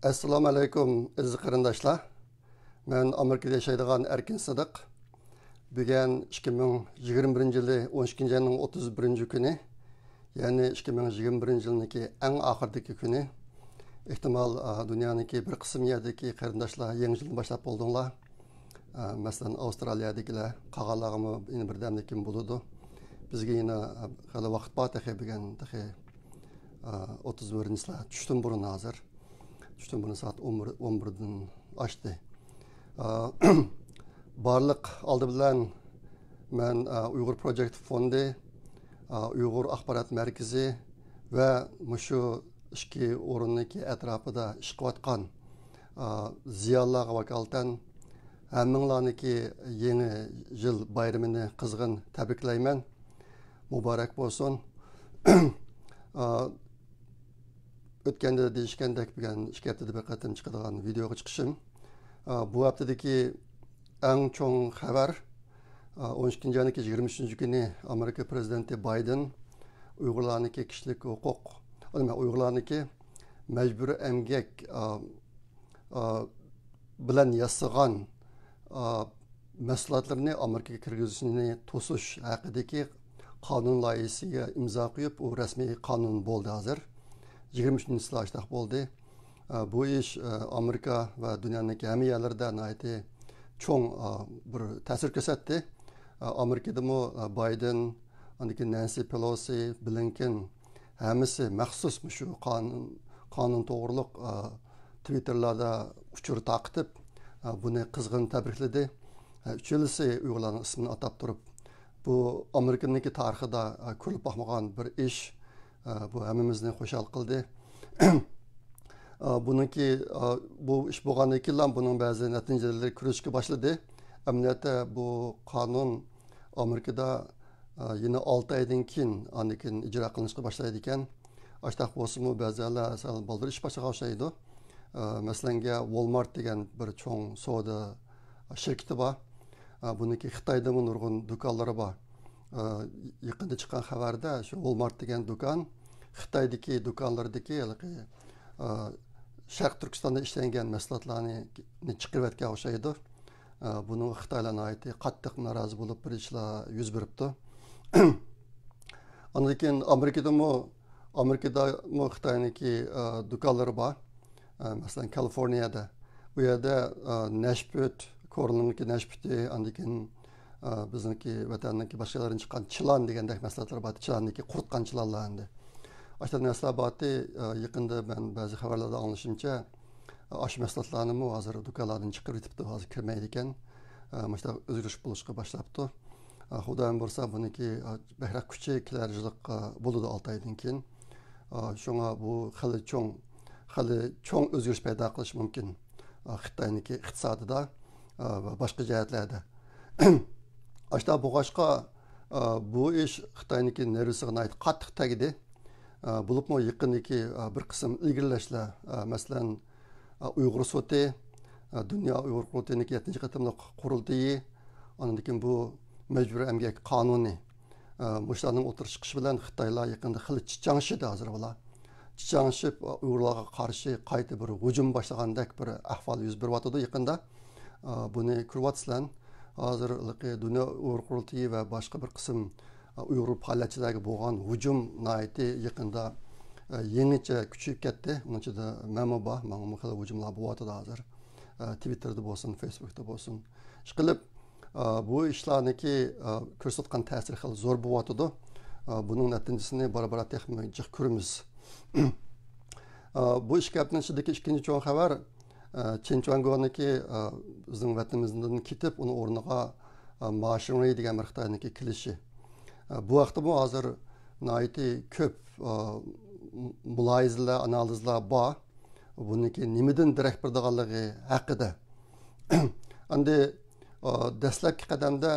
Assalomu alaykum aziz qarindoshlar. Men Amerikada yashaydigan Erkin Sidiq. Bugun 2021-yili 12-ayning 31-kuni, ya'ni 2021-yilniki eng oxirdagi kuni. Ehtimol dunyodagi bir qism yerdagi qarindoshlar yangi yilni boshlab bo'ldinglar. Masalan, Avstraliyadagilar qolganlarga yana birdamlik kim bo'ladi. Bizga yana hali vaqt bor bugun 31-yillar tushdan burun hozir. Düştüm bunu saat 11'den açtı. Barlık aldı bilen ben Uygur Project Fondi, Uygur Akbarat Merkezi ve şu işki orundaki etrafında işkivatkan ziyalığa vakalten hemminlarınki yeni yıl bayramını kızgın tebrikleymen. Mübarek olsun. Ötkende değişkendek bir iki haftada bir katım çıkıdığan videoya çıkışım. Bu haftadaki en çok haber 12. ayındaki 23. günü Amerika Prezidenti Biden Uygurlarınki kişilik hukuk, Uygurlarınki mecburi emgek bilen yasıgan mesulatlarını Amerika'ya kirgizishini tosuş hakkındaki kanun layihasiga imza koyup o resmi kanun bo'ldi hazır. 23. yılda oldu. Bu iş Amerika ve dünyanın hamma yerlerinde çok bir tesir gösterdi. Amerika'da mı Biden, Nancy Pelosi, Blinken hemisi maxsus şu kanun doğruluk Twitter'larda uçur takıtıp bunu kızgın tebrikledi. Üçüncüsü Uygurların ismini atıp durup bu Amerika'nın tarihinde kurulup bakmagan bir iş. Bu hemimizden hoşal kıldı. Bununki bu iş boğandan keyin bunun bazı neticeleri kuruşga başladı. Emniyete bu kanun Amerika'da yine 6 aydan keyin anikin icra kılınışga başlaydı iken açtaq bolsunmu bazılar sal baldır iş başlagan şeydi. Mesela Walmart degan bir çoğ soda şirketi var. Bununki Xitoyda nurgun do'konlari bor. Yaqinda chiqqan xabarda shu Walmart degan do'kon Xitoydagi do'konlardagi Sharq Turkistonda ishlangan mahsulotlarni chiqarib o'tgan o'xshaydi. Buning Xitoylarga oid qattiq norozi bo'lib bir ishlar yuz beribdi. Ondan keyin Amerikada Xitoyniki do'konlari bor. Masalan, Kaliforniyada. Bu yerda Nashput, Kornumniki Nashputi, ondan keyin bizniki vatanniki boshqalardan chiqqan chilan degandek mahsulotlar bor. Chilanniki quritgan chilanlar endi. Aşağıdan meslabatı yakında ben bazı haberlerde anlaşımca aş mesleklerini hazır dükkanlardan çıkarıp etipti hazır kirmeydiken mesela özgürlük buluşqa başlaptı. Xudoyim bolsa buniki behrak küçüklercilik buludu 6 aydan keyin. Şuna bu hali çoğ özgürlük payda qilish mumkin. Xitoyniki iqtisodida va boshqa jihatlarda. Aşta bu boshqa bu ish Xitoyniki nervisiga oid qattiq tagidi. Bulup mu yakındaki bir kısım ilgilileşler, mesela Uygur Soti, Dünya Uygur Kurultayı'nın 7. katımlık kurultayı, ondan bu mecburi emgek kanunu, muşlarının oturuş çıkışı bilen Xitaylar yakında hılı çiçanşı da hazır ola. Çiçanşı Uygurlarga karşı kaydı bir hücum başlagandek bir ahval yüz berwatıdı yakında. Bunu kurvatsılan hazır Dünya Uygur Kurultayı ve başka bir kısım Uygur palyaçılarga bo'lgan hücum naiti yakında yeniçe küçük ketdi. Onun için de memo bor, mana bu hücumlar bo'lyapti hozir. Twitter'da bo'lsin, Facebook'da bo'lsin. Ishqilib bu ishlarniki ko'rsatgan ta'siri xil zo'r bo'lyapti. Buning natijasini bora-bora texnik ko'ramiz. Bu ishkapning ichidagi ikkinchi cho'ng xabar Chenchuangoniki bizning vatanimizdan ketib, uni o'rniga Mashinri degan bir Xitoyniki kilishi. Bu vaqtda bu hazır naiti köp mulayizler, analizler var. Bununki nimeden direkt bir dağılığı hakkında. Andi dastlabki qadamda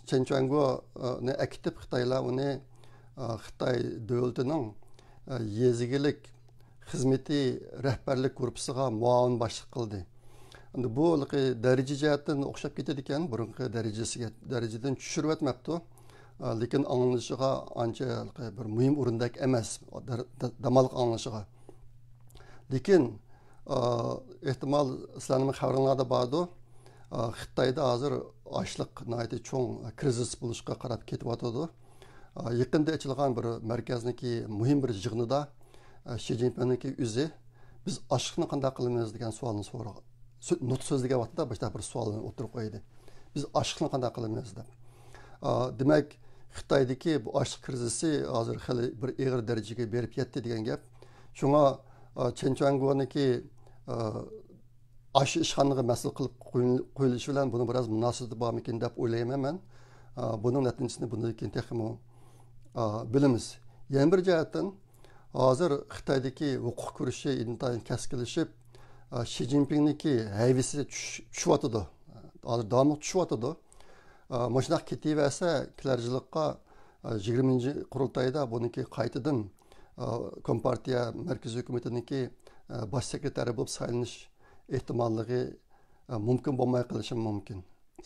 Chenchuango ne aktif Xitoylar uni Xitoy davlatining yezigilik xizmati rahbarlik guruhiga muavin boshliq qildi. Endi bu daraja jihatdan o'xshab ketadi ekan, burungi darajadan tushirib o'tmabdi. Lekin anlaşığa anca bir mühim urundak emas, damalıq anlaşığa. Lekin ehtimal sizlarning xabaringlarda bordi. Xitoyda hozir ochliq cho'ng krizis bo'lishga qarab ketyotidi. Yaqinda ochilgan bir markazniki muhim bir yig'inida Xi Jinpingniki o'zi biz ochliqni qanday qilamiz degan savolni so'ragan. Nutq so'zlagan vaqtda boshqa bir savolni o'tirib qo'ydi. Biz ochliqni qanday qilamiz deb. Demak, Xitoydagi bu ochliq krizisi hozir hali bir og'ir darajaga berib yetdi degan gap. Shunga Chen Chuanguoniki aşı işxanaga mas'ul qilib qo'yilishi bilan buni biroz munosabati bormikin deb o'ylayman men. Buning natijasini bundan keyin texmo bilamiz. Yana bir jihatdan hozir Xitoydagi huquq kurishi intayin keskinlashib, Xi Jinpingniki hayvisi tushyotidi. Hozir davomli tushyotidi. Mashunaq ketaversa, kelarjilikqa 20-qurultayda buniki qaytadan Kompartiya Markaziy hukumatiniki bosh sekretari bo'lib saylanish ehtimolliği mümkün bo'lmay qilishi mumkin.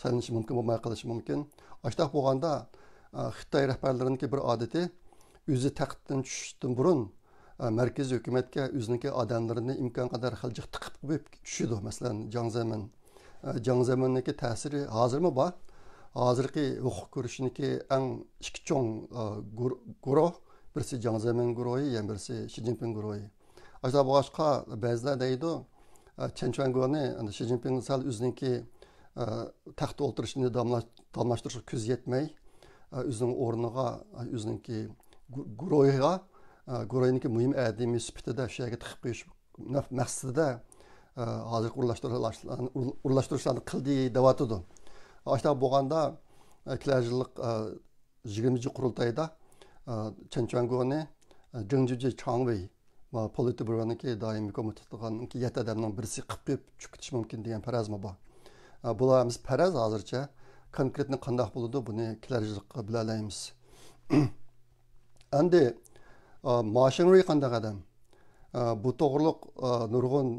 Saylanishi mumkin bo'lmay qilishi mumkin. Ashtoq bo'lganda Xitoy rahbarlarining bir odati o'zi taxtdan tushishdan burun markaziy hukumatga o'ziniki odamlarini imkon qadar xiljaq tiqib qo'yib tushidi. Masalan, Jiang Zemin'niki ta'siri hozirmi bor? Hozirgi huquq ko'rishniki eng ikki cho'ng guruh, birisi Jiang Zemin guruhi, yana birisi Xi Jinping guruhi. Ashtoq bo'lg'achqa ba'zilar deydi, Chen Chuanguoni Xi Jinping sal o'ziniki taxtda o'tirishini damlashtirishga ko'z yetmay, o'zining o'rniga, o'ziniki guruhiniki muhim adimi sifatida shu yerga tiqib qo'yish maqsadida hozir o'rlashtirishlarni qildi deyotdi. Ashtoq bo'lganda kelarjilik 20-qurultayda Chen Chuanguoni Zhengzhuji Changwei Politbüro'niki daimi komitetigan yet adamning birisi qilib qo'yib chiqish mumkin degan farazmi bor. Bularimiz faraz hozircha konkretni qanday bo'ladi buni kelarjilikqa bilalaymiz. Endi Ma Xiangruy qanday adam? Bu to'g'riliq nurg'un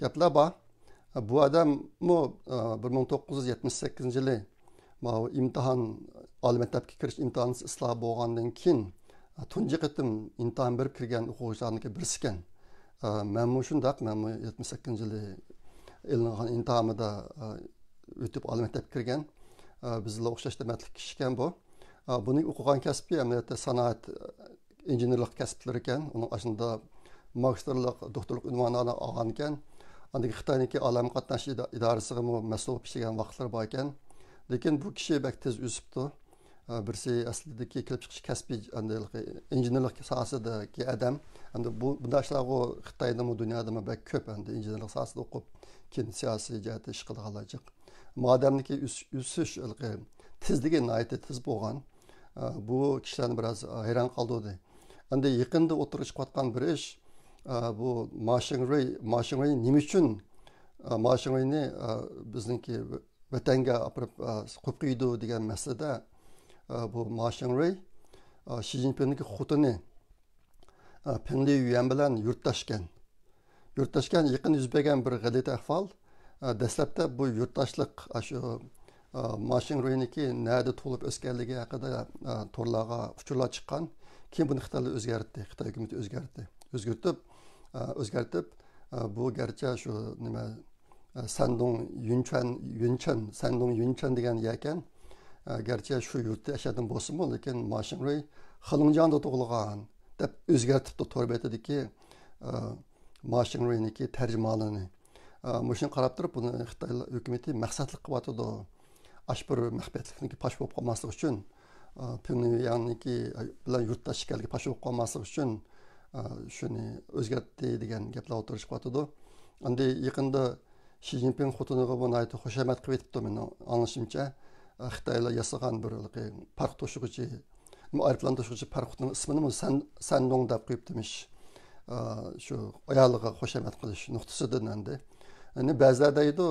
gaplar bor. Bu odam 1978-yili imtihon oliy maktabga kirish imtihoni isloh bo'lgandan keyin tunji qitim imtihon berib kirgan o'quvchilarniki birisi ekan. Men shundaq, men 78-yili ilingan imtihonida o'tib oliy maktabga kirgan. Bizlar o'xshash dematlik kishi ekan bu. Buning o'qigan kasbi amaliyotda sanoat injenerlik kasblari ekan. Uning aslida magistrlik, doktorlik unvonini olgan ekan. Andagi Xitoyniki olam qatnashish idorasiga mas'ul bo'lib ishlagan vaqtlar bor ekan. Lekin bu kishi bak tez o'sibdi. Birisi aslidagi kelib chiqish kasbi injenerlik sohasidagi adam. Endi bunday ishlarga Xitoyda dunyoda bak ko'p endi injenerlik sohasida o'qib, keyin siyosiy jihatda ish qilganlar. Madamniki o'sish tezligi nihoyatda tez bo'lgan. Bu kishilarni biroz hayron qoldirdi. Endi yaqinda o'tirib chiqayotgan bir ish bu Ma Xiangruy nima uchun Ma Xiangruyni bizniki vatanga olib qo'yib qo'ydi degan masalada bu Ma Xiangruy Xi Jinpingniki xotini Peng Liyuan bilan yurtdoshgan. Yaqin yuz bergan bir g'alati ahvol. Dastlabda bu yurtdoshlik shu Ma Xiangruyniki nada to'lib o'sganligi haqida to'rlarga uchurlar chiqqan. Keyin buni Xitoy o'zgartdi. Xitoy hukumati o'zgartib bu garchi shu nima Sandong Yunchen degan ekan. Gerçi şu yurtta yaşadım bo'lsa-mu, lekin Ma Xiangruy Xinjiangda tug'ilgan deb o'zgartibdi to'rbetidagi Ma Xiangruyniki tarjimonini. Mushuni qarab turib buni Xitoy hukumati maqsadli qilyotdi. Ashbir mahbetlikniki pash bo'lib qolmaslik uchun, Pyongyang'niki bilan yurtdosh ekanligi pash bo'lib qolmaslik uchun shuni o'zgartdi degan gaplar o'tirishib. Endi yaqinda Xi Jinping xotiniga buni aytib xushamat qilib etibdi meni anglashimcha. Xitoylar yasagan bir parq to'shig'ichi, aeroplan to'shig'ichi parqning ismini Sandong deb qo'yibdimish. Shu ayoliga xushamat qilish nuqtasidan endi. Endi ba'zilar deydi,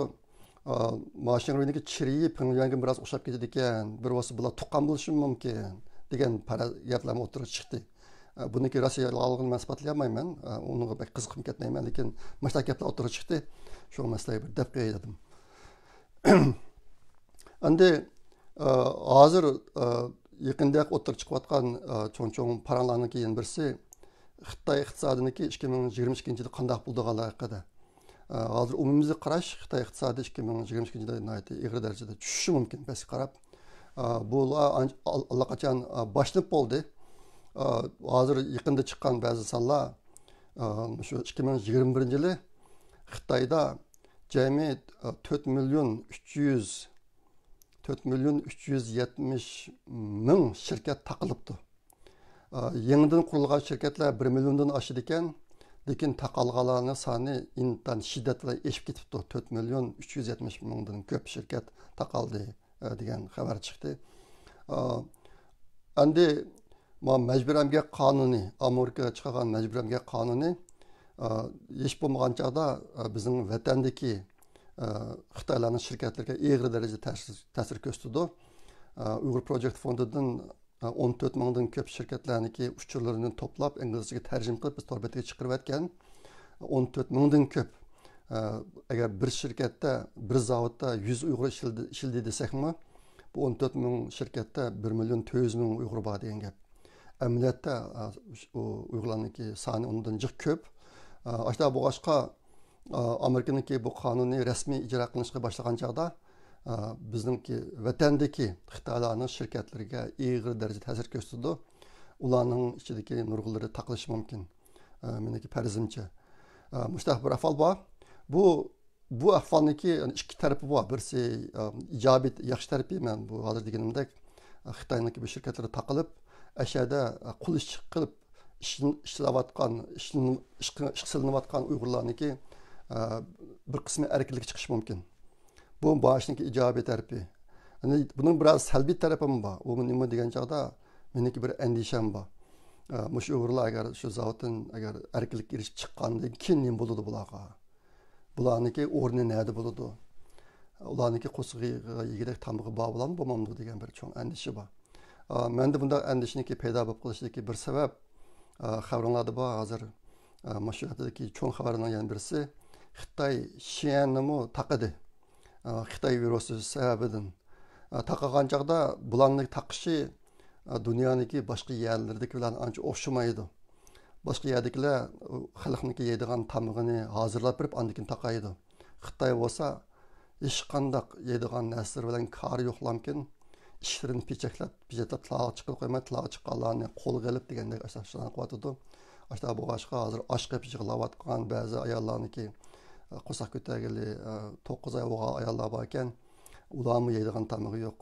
Ma Xiangruyniki chiriyi Pyongyangga biroz o'xshab ketadi ekan, bir bo'lsa bular tuqqan bo'lishi mumkin degan gaplar o'tirib chiqdi. Buniki Rossiyalikni men isbotlayolmayman, unga pek qiziqib ketmayman, lekin mana gaplar o'tirib chiqdi. Shu masalaga bir deb qo'ydim. Endi hozir yaqinda o'tirib chiqayotgan cho'ng paranglarning keyin birisi Xitoy iqtisodiniki 2022-yilda qanday bo'lganligi haqida. hozir umumimizga qarash Xitoy iqtisodi 2022 yilda ig'ir darajada tushishi mumkin. Biz qarab, bu allaqachon boshlanib bo'ldi. Hozir yaqinda chiqqan ba'zi sonlar shu 2021 yili Xitoyda jami 4 milyon 370 ming shirkat taqilibdi. Yangidan qurilgan shirkatlar 1 milliondan oshadi ekan, lekin taqalganlarning soni intan shiddat bilan eshib ketibdi. 4 milyon 370 mingdan ko'p shirkat taqaldi degan xabar chiqdi. Endi majburiy emgak qonuni, Amerikada chiqqan majburiy emgak qonuni hech bo'lmagan chog'da bizning vatandagi Xitoylarning shirkatlariga ig'ir darajada ta'sir ko'rsatdi. Uyghur Project fondidan 14 mingdan ko'p shirkatlarniki uchurlarini to'plab inglizchaga tarjima qilib biz tor betiga chiqarib atgan. 14 mingdan ko'p. Agar bir shirkatda, bir zavodda 100 Uyg'ur ishlaydi desakmi, bu 14 ming shirkatda 1 million 400 ming Uyg'ur bor degan gap. Amaliyotda Uyg'urlarniki soni undan jiq ko'p. Ashta bo'lg'achqa Amerikaniki bu qonunni rasmiy ijro qilinishga boshlagan chog'da bizningki vatandagi Xitoylarning shirkatlariga ig'ir darajada ta'sir ko'rsatdi. Ularning ichidagi nurg'unlari taqilishi mumkin. Meniki farzimcha. Mushtaq bir ahvol bor. Bu ahvolniki ikki tarafi bor. Birisi ijobiy, yaxshi tarafi, men bu hozir deganimdek Xitoyniki bu shirkatlar taqilib, ashada qul ish qilib ishlayotgan, ishqilinayotgan Uyg'urlarniki bir qismi erkinlik chiqishi mumkin. Bu başındaki ijobiy tarafi. Bunun biraz salbiy tarafi mi var? O nima degan chog'da meniki bir endişem var. Mush Uyg'urlar agar shu zavoddan agar erkinlik erishib chiqqandan keyin nima bo'ladi bularga? Bularniki o'rni nerede bo'ladi? Ularniki qo'sig'iga yegidek tamg'i bor bo'ladimi, bo'lmaydi degan bir cho'ng endişe bor. Menda bunday endişeniki paydo bo'lib qolishdagi bir sabab xabarlarda bor. Hozir mashhurdagi cho'ng xabarlardan yana birisi Xitoy Xi'annimi taqidi. Xitoy virusi sababidan taqagan chog'da bularni taqishi dunyodagi boshqa yerlardagi bilan ancha o'xshamaydi. Boshqa yerdagilar xalqniki yeydigan tamg'ini hozirlab berib, andikin taqaydi. Xitoy bo'lsa hech qanday yeydigan narsalar bilan kori yo'qlamkin, ishlarini pichaklab tilog'i chiqib qo'ymay, tilog'i chiqqanlarni qo'lga olib degandek ashtalarni qilyotdi. Ashta bu boshqa hozir osh qilib yig'layotgan ba'zi ayollarniki qo'saq ko'targili 9 oy bo'lgan ayollar bor ekan, ularmi yeydigan tamg'i yo'q.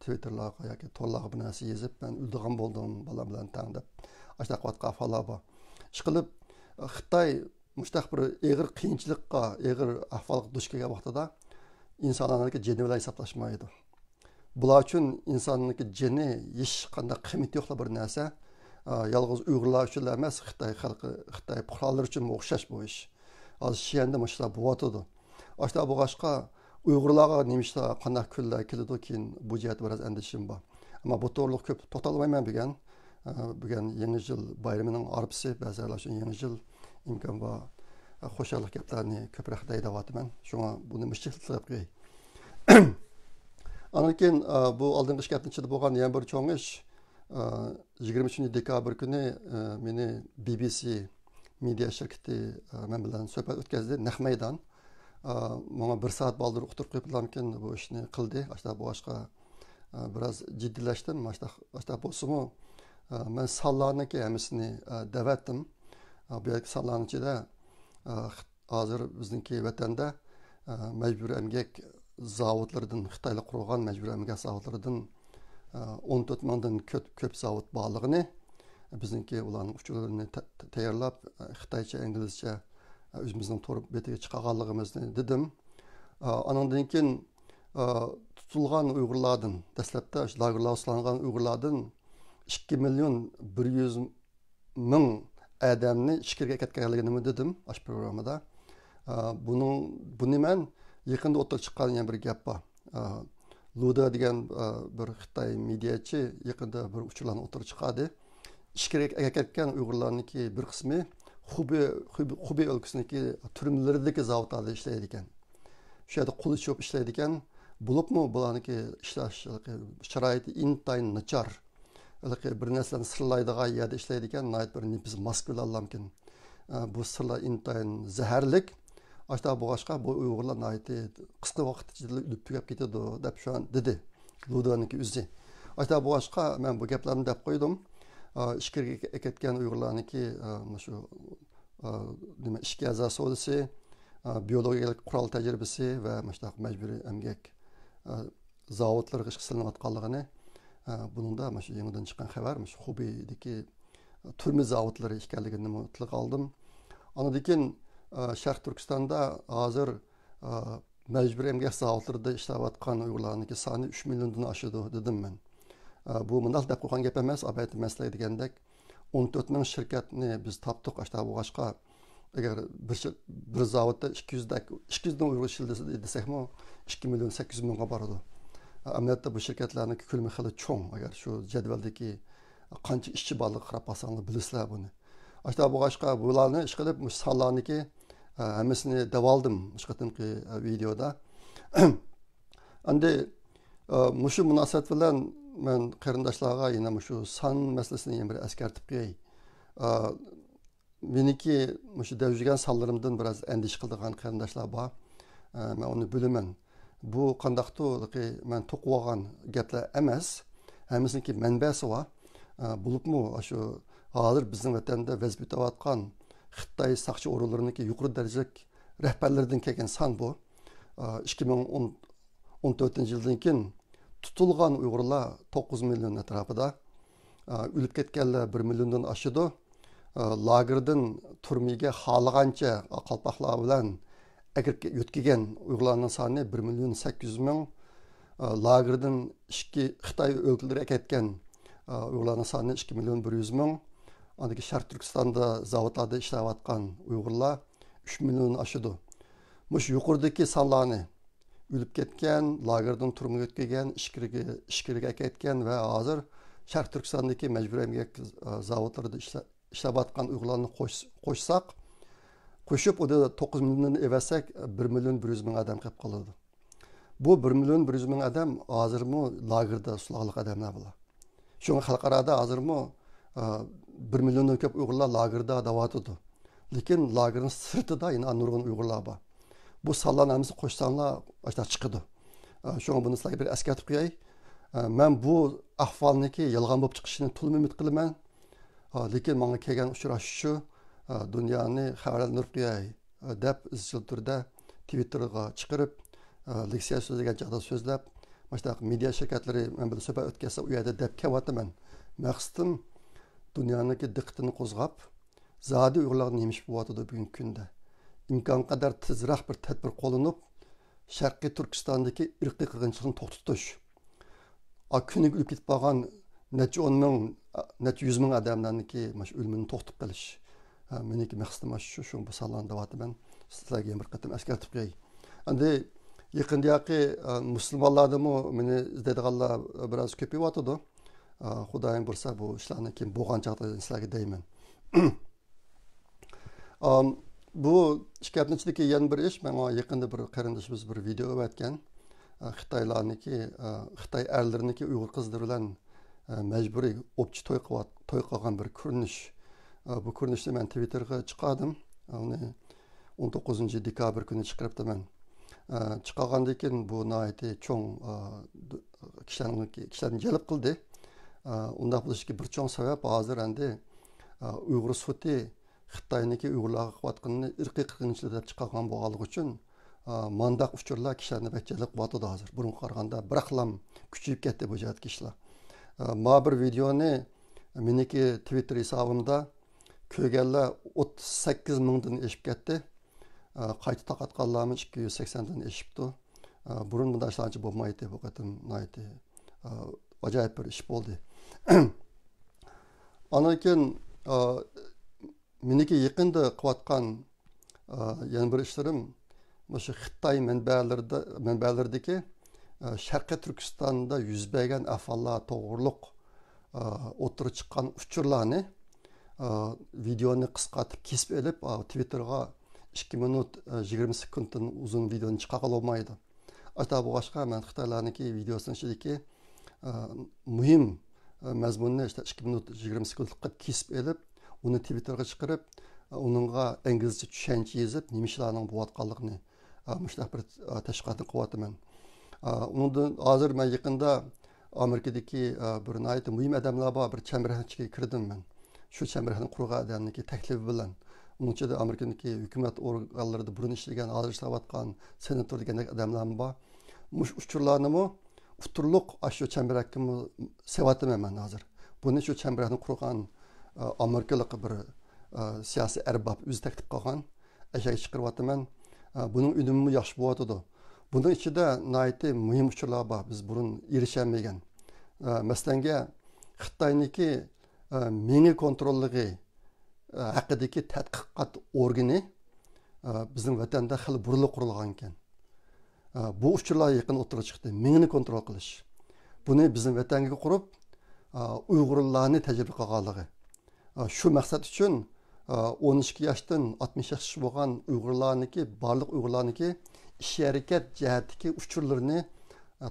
Twitterlarga yoki torlarga bir narsa yozib, men o'ldigan bo'ldim bolam bilan tang deb ashta qilayotgan ahvollar bor. Ishqilib Xitoy mushtaq bir ig'ir qiyinchilikqa, ig'ir ahvolga duch kelgan vaqtida insonlarniki jini bilan hisoblashmaydi. Bular uchun insonniki jini hech qanday qiymati yo'q bir narsa. Yolg'iz Uyg'urlar uchun emas, Xitoy xalqi, Xitoy fuqarolari uchun o'xshash bu ish. Hozir Şiyanda mashlar bo'yotdi. Ashta bo'lg'achqa Uyg'urlarga nimishda qanday kunlar keladi keyin bu jihat biraz endişim bor. Ammo bu to'g'riliq ko'p to'xtalmayman bugun yangi yil bayramining arpisi, ba'zilar uchun yangi yil imkon bor. Xo'shalik gaplarni ko'proq deyapman. Shunga buni mishchiqlab qo'yay. Anakin bu oldingi ish gapning ichida bo'lgan yana bir cho'ng ish 23 dekabr kuni meni BBC media şirketi men bilan suhbat o'tkazdi, naq maydon. Menga 1 soat baldır o'qtirib qo'yiblarmikin bu ishni qildi. Ashta bu boshqa biraz jiddiylashdim. Ashta bo'lsa-mu men sonlarniki hammasini da'vatdim. Bu sonlarning ichida hozir bizningki vatanda majburiy emgak zavodlaridan, Xitoylik qurgan majburiy emgak zavodlaridan 14 mingdan ko'p zavod borligini, bizningki ularning uchurlarini tayyorlab, Xitoycha, inglizcha o'zimizning to'g'ri betiga chiqarganligimizni dedim. Andan keyin tutilgan Uyg'urlardan, dastlabda lagerlarga solingan Uyg'urlardan 2 milyon 100 ming odamni ichkariga ketganligini dedim ash programmada. Buni men yaqinda o'tib chiqqan bir gap bor. Luda degan bir Xitoy mediachi yaqinda bir uchurlarni o'tirib chiqadi. Ichkariga ketgan Uyg'urlarniki bir qismi Xubey o'lkasidagi turmalaridagi zavodlarda ishlaydi ekan. Shu yerda qo'l ishib ishlaydi ekan. Bo'libmi bularniki ishlash sharoiti intayin nachar. Bir narsalarni sirlaydigan yerda ishlaydi ekan. Nayt bir biz Moskvada olamkin. Bu sirlar intayin zaharlik. Aşta boğaşqa bu Uyg'urlar naiti qisqa vaqt ichida o'lib tugab ketadi deb shu dedi. Ludaniki o'zi. Aşta boğaşqa men bu gaplarni deb qo'ydim. İşkirga ketgan Uyg'urlarniki shu nima ishki a'zosi bo'lsa, biologiyalik qurol tajribasi va mushtaq majburiy emgak zavodlarga ish qilinayotganligini buningda shu yangidan chiqqan xabar shu Xubeydagi turma zavodlari ekanligini mutlaq oldim. Anadan Sharq Turkistonda hozir majburiy emgak zavodlarida ishlayotgan Uyg'urlarniki soni 3 milliondan oshadi dedim men. Bu bunday deb qo'ygan gap emas, albatta masala degandek 14 ming shirkatni biz topdik ashta bo'g'ashqa. Agar bir zavodda 200 dan Uyg'ur ishlaydi desakmi 2 million 800 mingga boradi. Amaliyotda bu shirkatlarning ko'lami xili cho'ng. Agar shu jadvaldagi qancha ishchi borligini qarab olsanglar bilasizlar buni. Ashta bo'g'ashqa bularni ish qilib sonlarniki hammasini davoldim shu qatimki videoda. Endi mushu munosabat bilan men qarindoshlarga yana shu son masalasini yana bir eskartib qo'yay. Meniki shu davjigan sonlarimdan biroz andish qildigan qarindoshlar bor. Men uni bilaman. Bu qandaqdir men to'qib olgan gaplar emas. Hammasiniki manbasi bor. Bulubmu shu hozir bizning vatanda vazifat etayotgan Xitoy saqchi o'rinlariniki yuqori darajalik rahbarlaridan kelgan son bu. 2014-yildan keyin tutilgan Uyg'urlar 9 million atrofida, o'lib ketganlar 1 milliondan oshadi. Lagerdan turmiga xohlagancha qalpoqlar bilan yo'tkigan Uyg'urlarning soni 1 million 800 ming. Lagerdan Xitoy o'lkalarga ketgan Uyg'urlarning soni 2 million 100 ming. Andagi Sharq Turkistonda zavodlarda ishlayotgan Uyg'urlar 3 million oshadi. Mush yuqoridagi sonlarni o'lib ketgan, lagerdan turmuga o'tgan, ishkirga ketgan va hozir Sharq Turkistondagi majburiy emgak zavodlarida ishlayotgan Uyg'urlarni qo'shsak, qo'shib unda 9 millionni evasak 1 million 100 ming odam qolib qoladi. Bu 1 million 100 ming odam hozirmi lagerda uslug'liq odamlar bo'lar. Shunga xalqarada hozirmi 1 milliondan ko'p Uyg'urlar lagerda davatidi. Lekin lagerning sirtida yana nurg'un Uyg'urlar bor. Bu sonlarni hammasi qo'shsanglar ashta chiqadi. Shunga buni sizlarga bir eskartib qo'yay. Men bu ahvolniki yolg'on bo'lib chiqishini to'liq umid qilaman. Lekin menga kelgan uchrashuv dunyoni xabarlantirib qo'yay deb izchil turda Twitterga chiqarib, leksiya so'zlagan chaqda so'zlab, mana media shirkatlari men bilan suhbat o'tkazsa u yerda deb kelyapman. Maqsadim dunyoniki diqqatini qo'zg'ab, zodi Uyg'urlarni nemish bo'lyotdi bugungi kunda. İmkan kadar tezroq bir tadbir qo'llanib, Sharqiy Turkistondagi irqiy qirg'inchilikni to'xtatish. Kuniga o'lib ketib qolgan necha 10 ming, necha 100 ming odamlarniki mana o'limini to'xtatib qilish. Meniki maqsadim shu bu sonlarni deyapman. Sizlarga bir qatim eskartib qo'yay. Endi yaqindagi musulmonlardami meni izlaydiganlar biroz ko'payyotdi. Xudoyim bo'lsa bu ishlarni kim bo'lgan chaqda sizlarga deyman. Bu shikayatchilikka yana bir ish, men yaqinda bir qarindoshimiz bir video o'tgan. Xitoylarniki, Xitoy erlariniki Uyg'ur qizlari bilan majburiy o'pchi to'y qilgan bir ko'rinish. Bu ko'rinishni men Twitterga chiqardim. Uni 19-dekabr kuni chiqaribman. Chiqargandan keyin bu nihoyatda cho'ng kishilarni jalb qildi. Undaq bo'lishiga bir cho'ng sabab hozir endi Uyg'ur sudi Xitoyniki Uyg'urlarga qilayotganini irqiy qirg'inchilik deb chiqargan bo'lganligi uchun mandaq uchurlar kishilarni bachchalik qilyotdi hozir. Burunga qaraganda biraqlam kuchayib ketdi bu jihatdagi ishlar. Ma bir videoni meniki Twitter hisobimda ko'rganlar 38 mingdan eshib ketdi. Qayta taqatganlarmi 280 dan eshibdi. Burun bunday ishlarchi bo'lmaydi bu qatim nihoyatda ajoyib bir ish bo'ldi. Anakin meniki yaqinda qilayotgan yana bir ishlarim shu Xitoy manbalaridagi Sharqiy Turkistonda yuz bergan ahvollar to'g'riliq o'tirib chiqqan uchurlarni videoni qisqartib kesib olib Twitterga 2 minut 20 sekunddan uzun videoni chiqara olmaydi. Hatta bu boshqa men Xitoylarniki videosini ichidagi muhim mazmunni işte 2 minut 20 sekundlik kesib olib uni Twitterga chiqarib onunğa İngilizce tushuncha yezib nima ishlarning bo'layotganligini mushtaq bir tashviqotni qilyapman. Undan hozir men yaqinda Amerikadagi bir nihoyat muhim odamlar bor bir chambarxonaga kirdim men. Shu chambarxona qurgan odamniki taklifi bilan onun ichida Amerikadagi hukumat organlarida burun ishlagan, hozir ishlayotgan senator degan odamlar bor. Mush uchurlarni uturluq shu chambarxonga sevatim men hozir. Buni shu chambarxona qurgan Amerikalik bir siyosiy arbab o'zi taklif qilgan. Ashyaga chiqaryapman. Buning unumi yaxshi bo'lyotdi. Bunun içinde naiti mühim uçurlar var. Biz burun erişemeyen. Mesela Xitay'niki mini kontrollüğü hakkındaki tədqiqat organı bizim vatanda xil burulu kurulganken. Bu uçurlar yakın oturup çıktı. Mini kontrol kılış. Bunu bizim vatanga kurup Uygurlarını tecrübe kılganlığı. Şu maksat için 12 yaştan 60 yaş olan Uygurlarniki, barlık Uygurlarniki iş hareket cihetdeki uçurlarını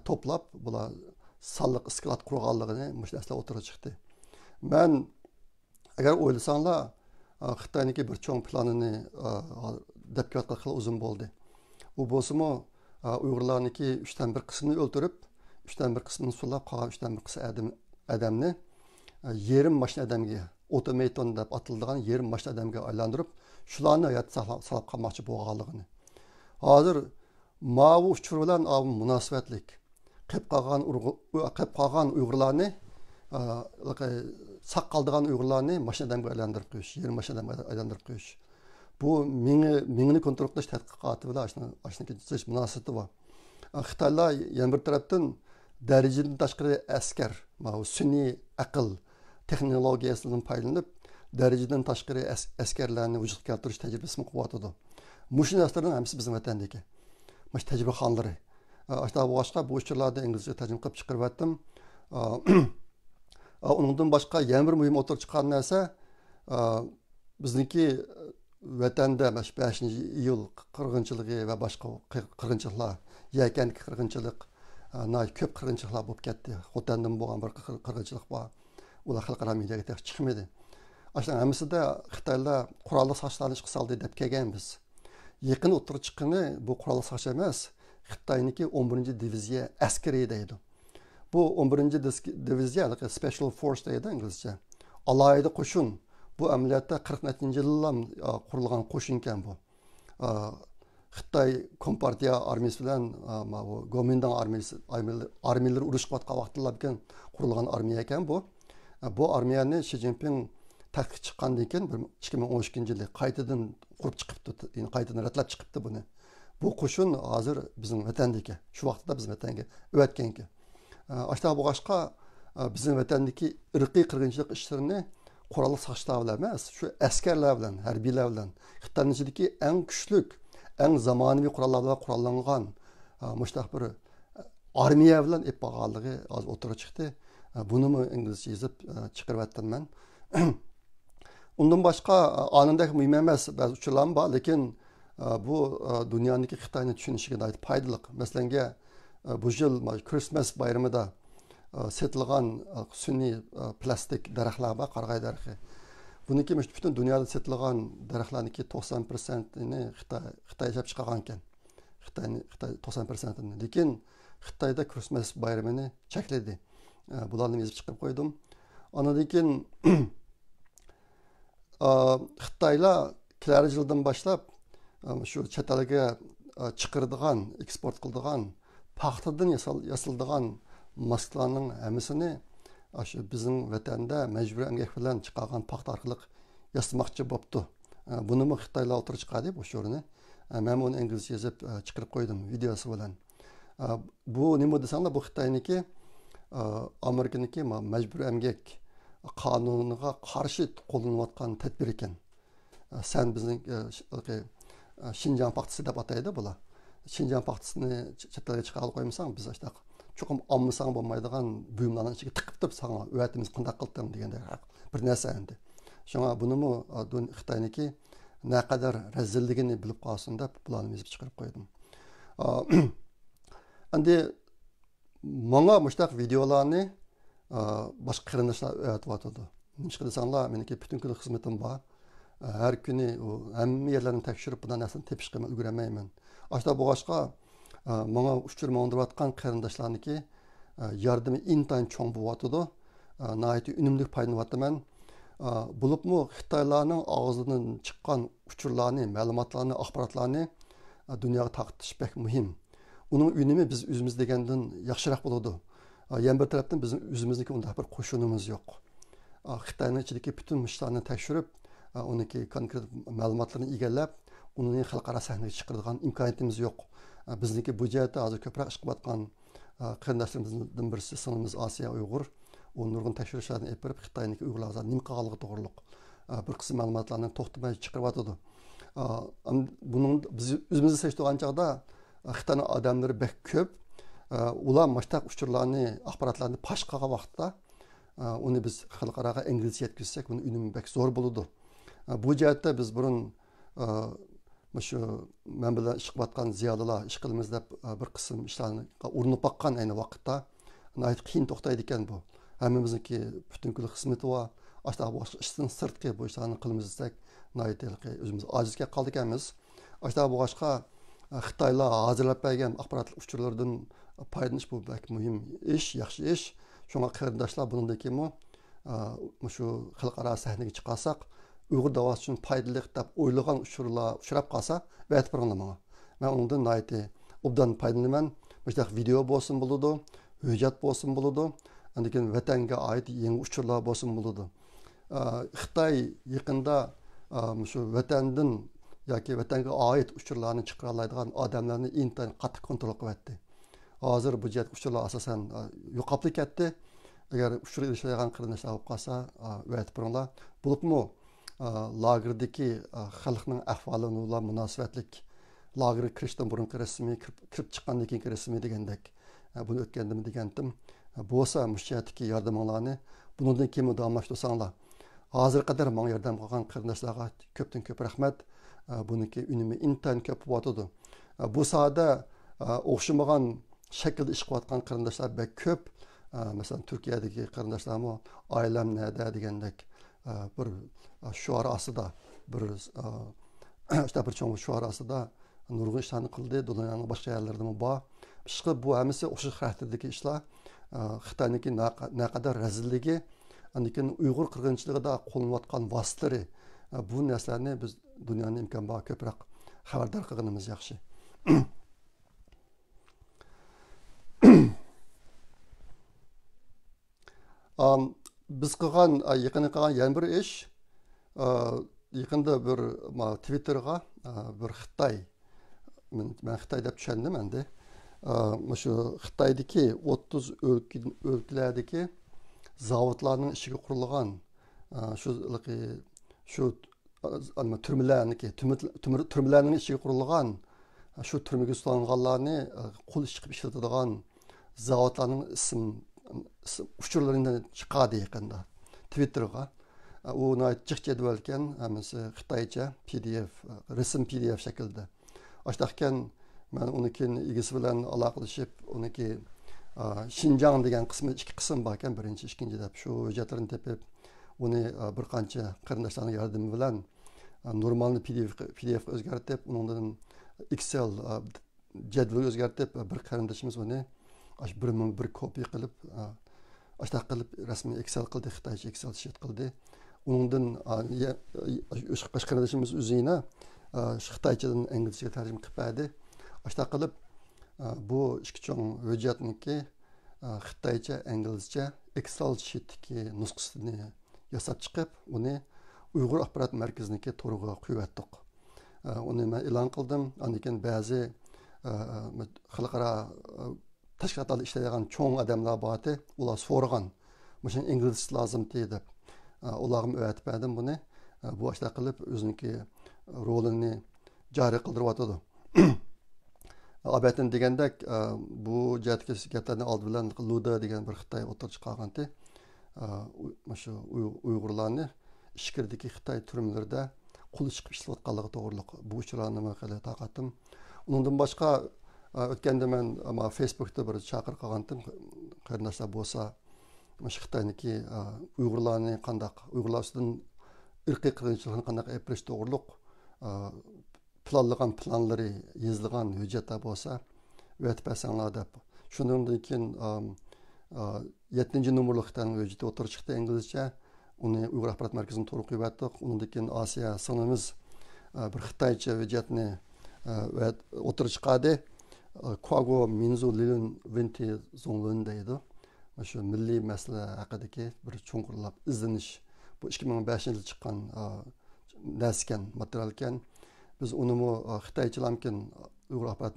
toplap, bula sallık iskilat kurganlığını müştesle oturup çıktı. Ben, eğer oylasanlar, Xitay'niki bir çoğun planını depkiyat kılkılı uzun oldu. Bu bozumu Uygurlarniki 3'ten bir kısmını öldürüp, 3'ten bir kısmını sulap, kalan 3'ten bir kısmı adamını yerim maşın adamıya, otomaton dep atıldığın yerim maşın adamıya aylandırıp, şularını hayat salap kalmakçı boğalığını. Hazır mavi uçur bilan münasebetlik. Qep qalgan Uygurlarni, saq qaldırgan Uygurlarni maşın adamga aylandırıp qo'yish, yerim maşın adamga aylandırıp qo'yish. Bu mingni kontrol qilish tadqiqoti bilan ashuniki zish munosabati bor. Xitoylar yana bir tarafdan darajadan tashqari askar, sun'iy aql texnologiyasidan foydalanib, darajadan tashqari askarlarni vujudga keltirish tajribasini qilyotdi. Muşu narsaların hepsi bizim vatandaki. Maş tecrübe xanları. Aşağı başka bu uçurlarda İngilizce tercüme qilib chiqarib Onundan başka yana bir mühim oturup çıkan narsa bizniki vatanda 5 iyul qirg'inchiligi va boshqa qirg'inchiliklar, yakanki qirg'inchilik, ko'p qirg'inchiliklar bo'lib ketdi. Xotandan bo'lgan bir qirg'inchilik bor. Ular xalqaro mediaga chiqmadi. Aslında hamısida Xitoylar qurolli saqchlarni chiqsaldi deb kelganmiz. Yakın oturup çıkanı bu kurallı saqchi emas, Xitoyniki 11. diviziya askeri deydi. Bu 11. diviziya, Special Force deydi İngilizce. Alayda qo'shin. Bu amaliyotda 40-yillar qurilgan qo'shin ekan bu. Xitoy Kompartiya armiyasi bilan Gomindan armiyalar urushayotgan vaqtlar bilan qurilgan armiya ekan bu. Bu armiyani Xi Jinping takip çıkandan keyin 2012-yili qaytadan qurib chiqibdi, yani qaytadan ratlab chiqibdi buni. Bu qo'shin hozir bizning vatandagi, shu vaqtda biz vatanga o'tganki. Ashta bo'g'ashqa bizning vatandagi irqiy qirg'inchilik ishlarini qurolli saqchilar bilan emas, shu askarlar bilan, harbiylar bilan Xitoyning ichidagi eng kuchli, eng zamonaviy qurollar bilan qurollangan mushtaq bir armiya bilan ep bo'lganligi hozir o'tirib chiqdi. Buni İngilizce yozib chiqaryapman men. Ondan başka anındaki mühim emas bazı uçurlar var, lakin bu dünyadaki Xitoyni tushunishga ait foydali. Mesela bu yil Christmas bayramida setilgan sun'iy plastik daraxtlar bor, qarag'ay daraxti. Buniki bütün dunyoda setilgan daraxtlarniki 90%ni Xitoy ishlab chiqargan ekan. Xitoy 90%ni. Lekin Xitoyda Christmas bayramini chekladi. Bularni yozib chiqarib qo'ydim. Ondan keyin Xitoylar kelar yildan boshlab shu chet elga chiqaradigan, eksport qiladigan paxtadan yasaladigan maskalarning hammasini shu bizning vatanda majburiy emgak bilan chiqargan paxta orqali yasamoqchi bo'pti. Buni Xitoylar o'tirib chiqadi bu sho'rini. Men uni inglizcha yozib chiqarib qo'ydim videosi bilan. Bu nima desanglar bu Xitoyniki Amerikaniki majburiy emgak qonuniga qarshi qo'llanayotgan tadbir ekan. Sen bizning Şinjan paxtasi deb ataydi bular. Şinjan paxtasini chetlarga chiqarib qo'ymasang, biz ashta cho'qim olmasang bo'lmaydigan buyumlarning ichiga tiqib turib sana o'yatimiz qanday qildim degandek bir narsa endi. Shunga bunimi Xitoyniki naqadar razilligini bilib qolsin deb bularni yozib chiqarib qo'ydim. Endi menga mushtaq videolarni boshqa qarindoshlar o'rgatib o'tadi. Nima desanglar, meniki butun kun xizmatim bor. Her günü hem yerlerini tekşirip buna nasıl tepişkime ulgurmayman. Aşta boğaçqa bana uçur mağındırvatkan qarindaşlarını ki yardımı intayin çoğun buvatıdı. Nahiyeti ünümlük paylanıvatı mən. Bulup mu Xitaylarının ağzının çıkan uçurlarını, məlumatlarını, axbaratlarını dünyaya taqtiş pek mühim. Onun ünümü biz üzümüz degenden yaxşıraq buludu. Yan bir taraftan bizim üzümüzdeki onda bir koşunumuz yok. Xitayning ichidagi bütün ishlarni tekshirib, uniki konkret ma'lumotlarni egallab, uni xalqaro sahnaga chiqaradigan imkoniyatimiz yo'q. Bizniki bu jihatda hozir ko'proq ish qilayotgan qarindoshlarimizdan birisi singlimiz Osiyo Uyg'ur. U nurg'un tekshirishlarni olib berib, Xitoyniki Uyg'urlarga nima qilganligi to'g'riliq bir qism ma'lumotlarni to'xtamay chiqaryotdi. Buning biz o'zimizni seçtiğin chog'da Xitoyning odamlari bek ko'p. Ular mashtaq uchurlarni, axborotlarni pash qilgan vaqtda onu biz xalqaraga İngilizce yetkizsek, bunun ünümü bek zor buludu. Bu cihatte biz bunun şu men bilan iş qilayotgan ziyolilar ish qilamiz deb bir qism ishlarni urinib boqqan ayni vaqtda nayt qiyin to'xtaydi ekan bu. Hammamizniki butun kun xizmati va boshqa boshqa ishdan sirtqi bu ishlarni qilamiz desek nayt o'zimiz ojizga qoldik ekanmiz. Boshqa boshqa Xitoylar hozirlab bergan axborot uchurlaridan foydalanish bu bek muhim ish, yaxshi ish. Şuna qarindoshlar buningdagi shu xalqaro sahnaga chiqarsak, Uyg'ur davosi uchun foydali deb o'ylagan uchurlar uchrab qolsa, aytib beringlar menga. Men undan nayti obdan foydalanaman. Mana video bo'lsin bo'ladi, hujjat bo'lsin bo'ladi, lekin vatanga oid yangi uchurlar bo'lsin bo'ladi. Xitoy yaqinda shu vatandan yoki vatanga oid uchurlarni chiqara oladigan odamlarni intayin qattiq kontrol qilyapti. Hozir bu jihat uchurlar asosan yo'qolib ketdi. Agar uchur ilishadigan qarindoshlar bo'lib qolsa, aytib beringlar. Bo'libmi lagerdagi xalqning ahvolini ular munosabatlik lagerga kirishdan burungi rasmiy kirib chiqqandan keyingi rasmiy degandek buni o'tgandim degandim. Bo'lsa mushatdagi yordaminglarni bundan keyin davomlashtirsanglar. Hozir qadar menga yordam qilgan qarindoshlarga ko'pdan ko'p rahmat. Buniki unumi intayin ko'p bo'tadi. Bu sohada o'xshamagan shaklda ish qilayotgan qarindoshlar bek ko'p. Mesela Türkiye'deki qarindoshlarimiz oilam nada degandek bir shuar ostida bir işte bir cho'ng shuar ostida nurg'un ishlarni qildi. Dunyoning boshqa yerlarida bor. Ishqi bu hammasi o'sha xarakterdagi ishlar. Xitoyniki naqadar razilligi, lekin Uyg'ur qirg'inchiligida qo'llanayotgan vositalari bu narsalarni biz dunyoning imkon bor ko'proq xabardor qilganimiz yaxshi. Biz qilgan yaqinda qilgan yana bir ish yaqinda bir Twitterga bir Xitoy men Xitoy deb tushundim endi. Shu Xitoydagi 30 o'lkalardagi zavodlarning ishiga qurilgan shu turmalarning ishiga qurilgan shu turmaga solinganlarni qo'l ish qilib ishlatadigan zavodlarning uchurlaridan chiqadi yaqinda Twitterga. U jiq jadval ekan, hammasi Xitoycha PDF, rasm PDF shaklida. Ashtaxkan men unikin egasi bilan aloqalashib, uniki Xinjiang degan qismi ikki qism bor ekan, birinchi, ikkinchi deb shu hujjatlarni tepib, uni bir qancha qarindoshlarning yordami bilan normalni PDF ga o'zgartirib, undan Excel jadvalga o'zgartirib, bir qarindoshimiz uni bir kopiya qilib, ashta qilib rasmiy Excel qildi, Xitoycha Excel sheet qildi. Undan qarindoshimiz o'zina Xitoychadan inglizchaga tarjima qilib berdi. Ashta qilib bu ikki cho'ng hujjatniki Xitoycha, inglizcha Excel sheetdagi nusxasini yasab chiqib, uni Uyg'ur axborot markaziniki to'riga qo'yib uni men e'lon qildim. Lekin ba'zi xalqaro tashkilotlarda ishlaydigan cho'ng odamlar bor, ular so'ragan, "Mana inglizcha lozim" deb. Ularga o'rgatib berdim buni. Bu ishda qilib o'ziniki rolini joriy qildiryotdi. Albatta degandek bu jihatga gaplarni oldi bilan Luda degan bir Xitoy o'tirib chiqarganti. Shu Uyg'urlarni ichkiridagi Xitoy turmalarida qo'l chiqib ishlayotganligi to'g'riliq bu uchurlarni men qilib taqatim. Undan boshqa o'tganda men Facebookda bir chaqir qilgandim. Qarindoshlar bo'lsa, Xitoyniki Uyg'urlarni qandaq Uyg'urlar ustidan irqiy qirg'inchilikni qanday eplish to'g'riliq planlagan planlari yozilgan hujjatlar bo'lsa vatpasanglar deb shundan keyin 7 nomerli Xitoyning hujjati o'tirib chiqdi inglizcha uni Uyg'ur axborot markazini to'g'ri qo'yib yotdik undan keyin Osiyo singlimiz bir xitoycha hujjatni o'tirib chiqadi Kwago Minzu Lilun Venti Zonglun deydi shu milliy masala haqidagi bir cho'nqurlab izlanish bu 2005 yilda chiqqan dars ekan material ekan biz uni xitoychalarmikin Uyg'ur axborot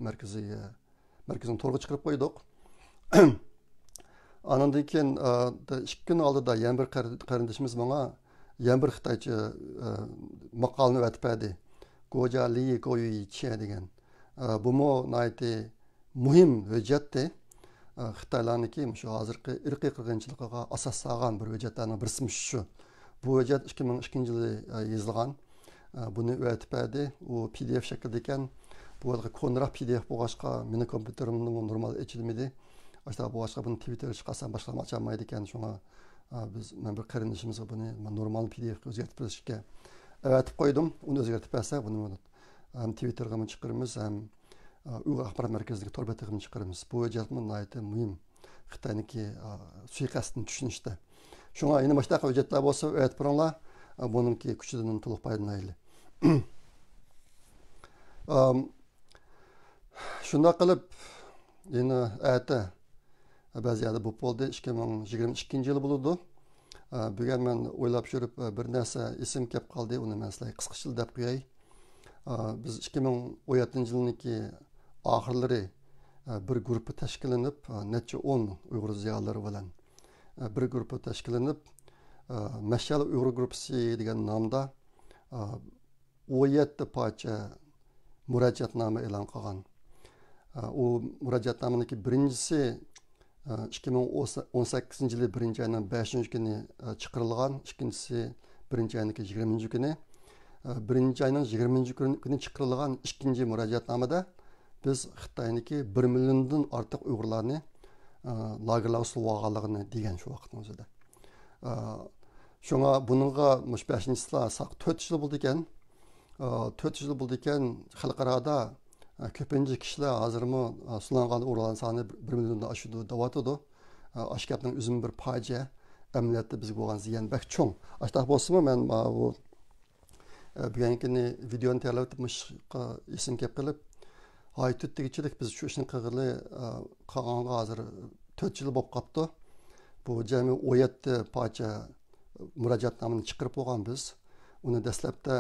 markazini to'g'ri chiqarib qo'ydik andan keyin 2 kun oldida yana bir qarindishimiz menga yana bir xitoycha maqolani aytib berdi Goja Li Goyi Che degan bu nayti muhim hujjatdi Xitoylarniki shu hozirgi irqiy qirg'inchilikqa asos solgan bir hujjatlarning birisi shu bu hujjat 2002 yilda yozilgan buni aytib berdi u PDF shaklida ekan bu konraq PDF bo'lg'achqa meni kompyuterimning normal ochilmadi boshqa bo'lg'achqa buni Twitterga chiqarsam boshqa ochilmaydi ekan shunga biz men bir qarindishimizga buni normal PDF ga o'zgartirib berishga aytib qo'ydim uni o'zgartirib bersa buni ham Twitterga chiqaramiz ham Uyg'ur axborot markaziga to'rbetiga chiqaramiz bu hujjatni nihoyatda muhim Xitoyniki suiqasdni tushunishda shunga yana boshqa hujjatlar bo'lsa aytib beringlar buningki kuchidan to'liq foydalanaylik shunday qilib yana ayta ba'zi yerda bu bo'ldi 2022 yil bo'ldi bugun men o'ylab yurib bir narsa esim kelib qoldi uni men sizlarga qisqacha deb qo'yay biz 2017 yilniki oxirlari bir guruh tashkillanib necha 10 Uyg'ur ziyolilari bilan bir guruh tashkillanib Mashal Uyg'ur guruhi degan nomda 17 parcha murojaatnoma e'lon qilgan u murojaatnomaniki birinchisi 2018 yili 1-oyning 5-kuni chiqarilgan ikkinchisi 1-oyning 20-kuni 1-oyning 20-kuni chiqarilgan ikkinchi murojaatnomada biz Xitoyniki 1 milliondan ortiq Uyg'urlarni lagerlarga solib olganligini degan shu vaqtning o'zida shunga buningga 5-yillar 4 yil bo'ldi ekan 4 yil bo'ldi ekan xalqaroda ko'pincha kishilar hozirmi sulangan Uyg'urlar soni 1 milliondan oshdi deyotdi ashkabning o'zim bir fojia amaliyotda bizga bo'lgan ziyon bak cho'ng ashtaq bo'lsa men bu bugungi videoni tayyorlab esim kelib qilib ay tutdigichilik biz shu ishni qilg'ili qolganga hozir 4 yil bo'lib qolibdi bu jami 17 parcha murojaatnomani chiqarib bo'lgan biz uni dastlabda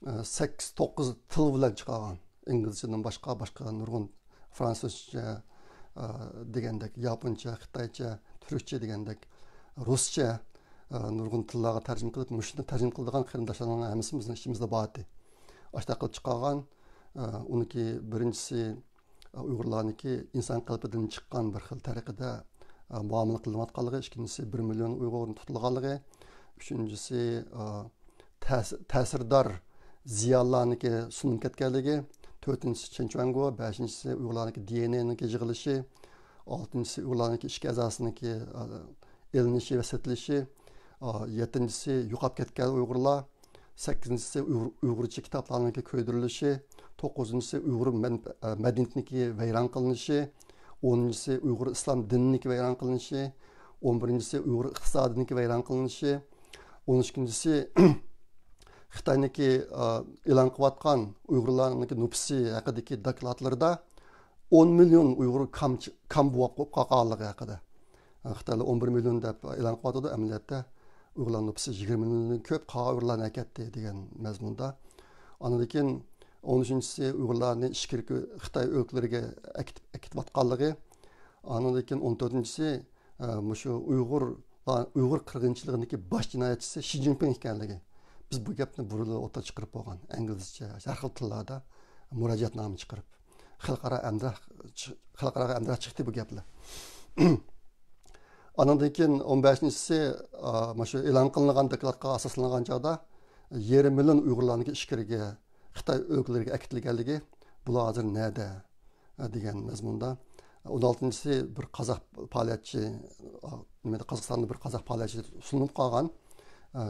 8-9 til bilan chiqargan inglizchadan boshqa nurg'un fransuzcha degandek yaponcha xitoycha turkcha degandek ruscha nurg'un tillarga tarjima qilib mushuni tarjima qiladigan qarindoshlarning hammasi bizning ishimizda bor edi ashta qilib chiqargan uniki birinchisi Uyg'urlarniki inson qalbidan chiqqan bir xil tariqada muomala qilinayotganligi ikkinchisi 1 million Uyg'urning tutilganligi uchinchisi ta'sirdor ziyonlarniki sunib ketganligi to'rtinchisi Chenchuango beshinchisi Uyg'urlarniki DNAniki yig'ilishi oltinchisi Uyg'urlarniki ishga a'zosiniki elinishi va setilishi yettinchisi yo'qolib ketgan Uyg'urlar sakkizinchisi Uyg'urcha kitoblarniki ko'ydirilishi to'qqizinchisi Uyg'ur madaniyatniki vayron qilinishi o'ninchisi Uyg'ur islom dininiki vayron qilinishi 11-si Uyg'ur iqtisodiniki vayron qilinishi 12-si Xitoyniki e'lon qilayotgan Uyg'urlarniki nupsi haqidagi dokladlarda 10 million Uyg'ur kam bo'lib qolganligi haqida Xitoylar 11 million deb e'lon qilyapti amaliyotda Uyg'urlar nupsi 20 milliondan ko'p Uyg'urlarni ketdi degan mazmunda andan keyin 13-si Uyg'urlarni ichki Xitoy o'lkalariga akitayotganligi andan keyin 14-si shu Uyg'ur qirg'inchiligining bosh jinoyatchisi Shi Jinping ekanligi biz bu gapni burda o'ta chiqarib bo'lgan inglizcha har xil tillarda murojaatnoma chiqarib xalqaro amdira chiqdi bu gaplar andan keyin 15-si shu e'lon qilingan dokladga asoslangan chog'da 1 million Uyg'urlarning ichkariga Xitoy o'lkalariga akitilganligi bular hozir nada degan mazmunda 16-si bir qozoq faoliyatchi Qozog'istonda bir qozoq faoliyatchi sunib qolgan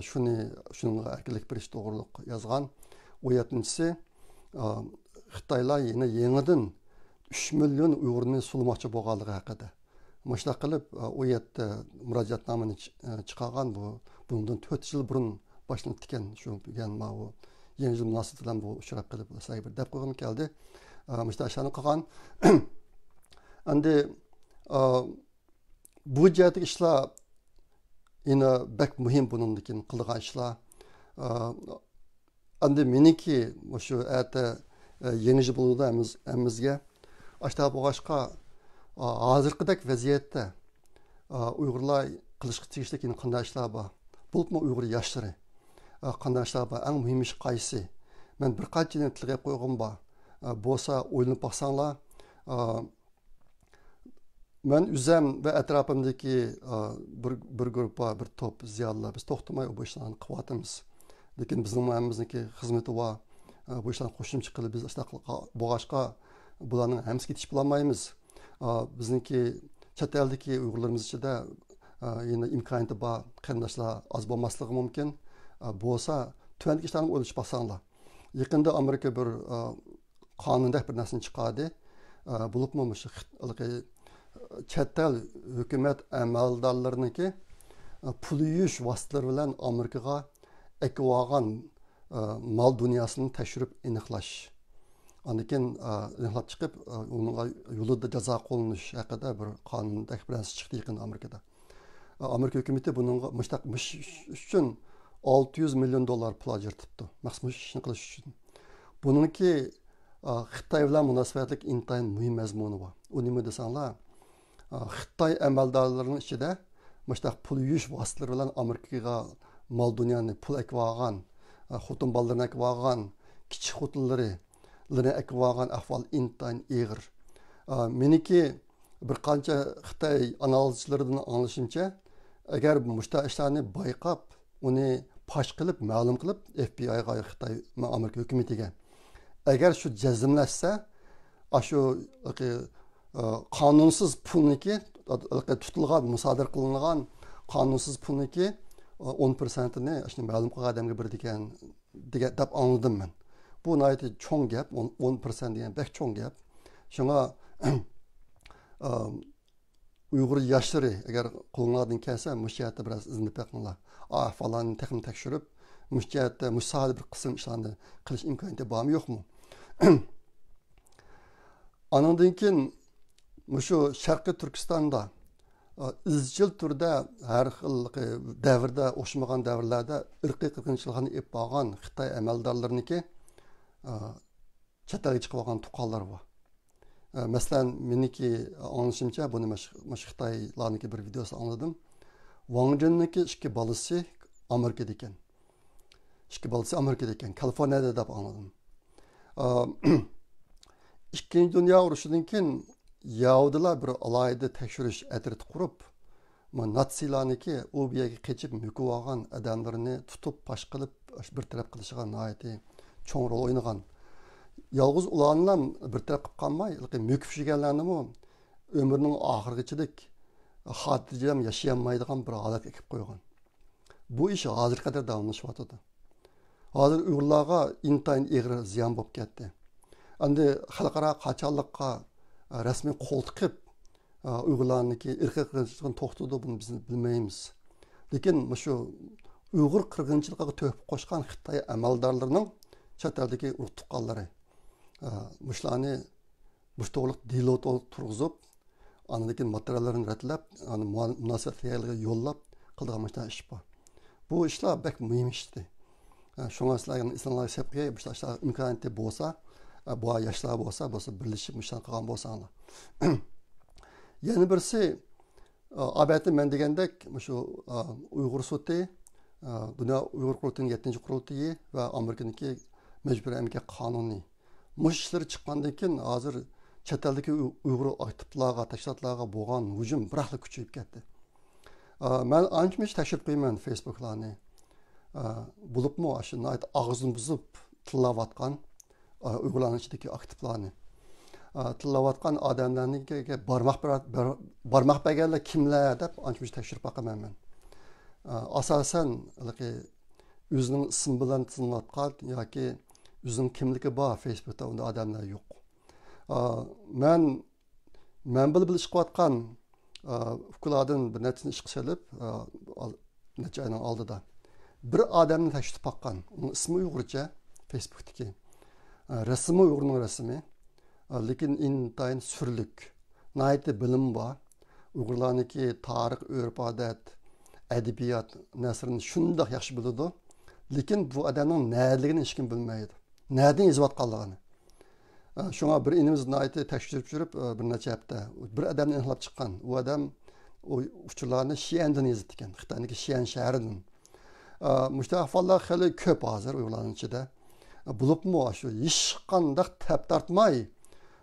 shunga erkinlik berish to'g'riliq yozgan. 17-si Xitoylar yana yangidan 3 million Uyg'urni sulmoqchi bo'lganligi haqida. Mashla qilib 17 murojaatnomani chiqargan bundan 4 yil burun boshlanib ekan shu degan bu yangi yil munosabati bilan bu uchrab qilib sizlarga bir deb qo'ygim keldi. Mashla ishlarni qilgan. Endi bu jihatdagi ishlar yine bek muhim bunundikin qilgan ishlar. Endi meniki shu erta yangi yil bo'ldi hamimizga. Ashta bo'lg'ashqa hozirgidek vaziyatda Uyg'urlar qilishga tegishli qanday ishlar bor? Bo'libmi Uyg'ur yoshlari qanday ishlar bor? Eng muhim ish qaysi? Men bir qancha tilga qo'ygan bor. Bo'lsa o'ylanib baxsanglar, men o'zim va atrofimdagi bir guruh bir to'p ziyolilar biz to'xtamay bu ishlarni qilyapmiz. Lekin bizning hamimizniki xizmati bor. Bu ishlarni qo'shimcha qilib biz ishlar bo'lg'ashqa bularning hamsi ketish bilolmaymiz. Bizniki chet eldagi Uyg'urlarimiz ichida yana imkoniyati bor qarindoshlar oz bo'lmasligi mumkin. Bo'lsa tuandagi ishlarni o'ylash baxsanglar. Yaqinda Amerika bir qonundagi bir narsani chiqardi. Bo'libmi shu chet el hukumat amaldorlariniki pul yuyish vositalari bilan Amerikaga ekib olgan mal dunyosini tekshirib aniqlash. Andikin aniqlab chiqib, unga yo'lida jazo qo'llanish haqida bir qonundagi bir narsa chiqdi yaqin Amerikada. Amerika hukumati bunga mushtaqmish uchun $600 million pul ajratibdi. Maxsus ishni qilish uchun. Buningki Xitoy bilan munosabatlik intayin muhim mazmuni bor. U nima desanglar, Xitoy amaldorlarining ichida mushtaq pul yuyish vositalari bilan Amerikaga mal dunyoni pul ekib olgan, xotin bolalarni ekib olgan, kichik xotinlarni ekib olgan ahvol intayin og'ir. Meniki bir qancha Xitoy analizchilaridan anglashimcha, agar mushtaq ishlarni bayqab, uni pash qilib, ma'lum qilib FBI'ga Xitoy Amerika hukumatiga agar shu jazmlashsa, shu qonunsiz pulniki tutilgan, musodir qilingan qonunsiz pulniki 10%ni shuni ma'lum qilgan odamga beradigan deb anladim men. Bu nihoyatda cho'ng gap, 10% degan bek cho'ng gap. Shunga Uyg'ur yoshlari agar qo'linglardan kelsa, mushayatda biroz izinib baqinglar. Falan texnik tekshirib, mushayatda musodib bir qism ishlarni qilish imkoniyati bormi yo'qmi? Anandan keyin shu Sharqiy Turkistonda izchil turda har xil davrda o'xshamagan davrlarda irqiy qirg'inchilikni olib borgan Xitoy amaldorlariniki chet elga chiqib olgan tuqqanlar bor. Masalan, meniki anglashimcha buni Xitoylarniki bir videosi angladim. Wang Jinniki ikki bolasi Amerikada ekan. Ikki bolasi Amerikada ekan, Kaliforniyada deb angladim. Ikkinchi dunyo urushidan keyin Yahudilar bir alayda tekshirish atriti qurib, natsilarniki u yerga qechib mukib olgan odamlarni tutib pash qilib bir taraf qilishga nihoyatda cho'ng rol o'ynagan. Yolg'iz ularni bir taraf qilib qolmay, mukib shiganlarni umrining oxirigachilik xotirjam yashayolmaydigan bir holatga kelib qo'ygan. Bu ish hozir qadar davomlashyapti. Hozir Uyg'urlarga intayin og'ir ziyon bo'lib ketdi. Endi xalqaro qachoqlikqa rasmiy qo'l tiqib Uyg'urlarniki irqiy qirg'inchilikni to'xtatdi, buni biz bilmaymiz. Lekin shu Uyg'ur qirg'inchiligiga to'p qo'shgan Xitoy amaldorlarining chet eldagi urug' tuqqanlari mushlarni to'g'liq dilo turg'izib, anadagi materiallarni ratlab, munosabatlarga yo'llab qilgan ish bor. Bu ishlar bek muhim ishdi. Shunga sizlarga insonlar sepga bu ishlar imkoniyati bo'lsa, bu yoshlar bo'lsa birlashib ishlar qilgan bo'lsanglar. Yana birisi albatta men degandek shu Uyg'ur sudi, Dunyo Uyg'ur qurultiyining 7-qurultiyi va Amerikaniki majburiy emgak qonuni. Mush ishlar chiqqandan keyin hozir chet eldagi Uyg'ur aktivlarga, tashkilotlarga bo'lgan hujum biraqli kuchayib ketdi. Men ancha tekshirib qo'yman Facebook'larni. Bo'libmi shuni og'zini buzib tillayotgan Uyg'urlarning ichidagi aktivlarni. Tillayotgan odamlarga barmoq berganlar kimlar deb ancha tekshirib boqaman men. asosan o'zining ismi bilan tizimlatgan yoki o'zining kimligi bor Facebookda unda odamlar yo'q. Men bilib chiqayotgan hukumatdan bir neçəsini işqi selib, neçə ayının aldıda bir adamni təşkil bakkan. Onun ismi Uygurca Facebook'taki. Resmi Uygur'un resmi. Lekin intayın sürlük. Nayeti bilim var. Uygurlarniki tarix, örf, adet, edebiyat, nesrini şundaq yaxşı bilidi. Lekin bu adamın nəligini hiç kim bilmeydi. Nədən izvat qaldığını. Şuna bir inimiz nayeti təşkil жүрüp bir neçə həftə bir adamni inhlab çıqqan. O adam o uçurlarını Şiyan'dan izletken. Xitay'daki Şiyan şəhərindən. Müştahafallar xeli köp hazır Uygurların içinde. Bulup mu şu iş qandaq təp tartmay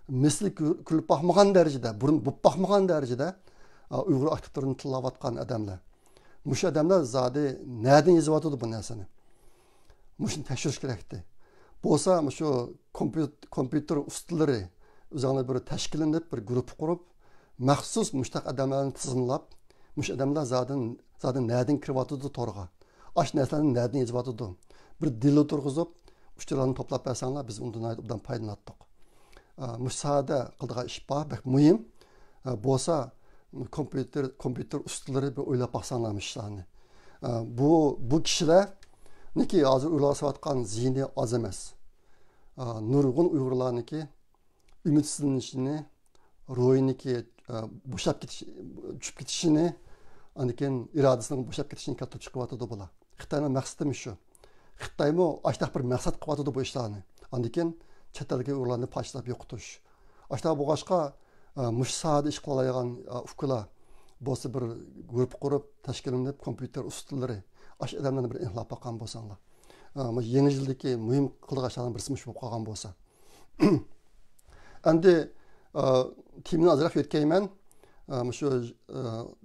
misli külüp baxmağan derecede, burun bu baxmağan derecede Uygur aktivlerini tilavatkan adamlar. Muş adamlar zade nədən izvatıdı bu nəsini? Muşun təşkil kerekti. Bolsa şu kompüter ustaları üzerine bir təşkilinip bir grup kurup məxsus müştaq adamlarını tizimlap muş adamlar zaten nədən kirvatıdı torğa. Aş nəslərini nədən izvatıdı? Bir dili turğuzup müşterilerini toplap versenler biz ondan paydalanattık. Müsaade kıldığı iş var, bak mühim. Bolsa kompüter ustaları bir oylap baksanlarmışlarını. Bu kişiler ne ki hazır uygulasıvatkan zihni az emas. Nurgun Uygurlarniki ümitsizliğini, ruhuniki düşüp gitişini, aniken iradesinin boşap gitişini katıp çıkıvatıdı bula. Xitayning maqsadi şu. Xitay mı aştaq bir maqsad qıvatıdı bu işlerini. Aniken çetelge Uygurlarni paçlap yoqtuş. Aştaq bu qaşqa muş saat iş qılalaygan ufkula bolsa bir grup kurup təşkilinib kompüter ustaları aş adamlarni bir inhlab bakkan bolsanlar. Yeni yıldaki mühim qılıq aşağıdan birisi muş bo'lib qolgan bolsa. Endi timni azraq yetkayman. Şu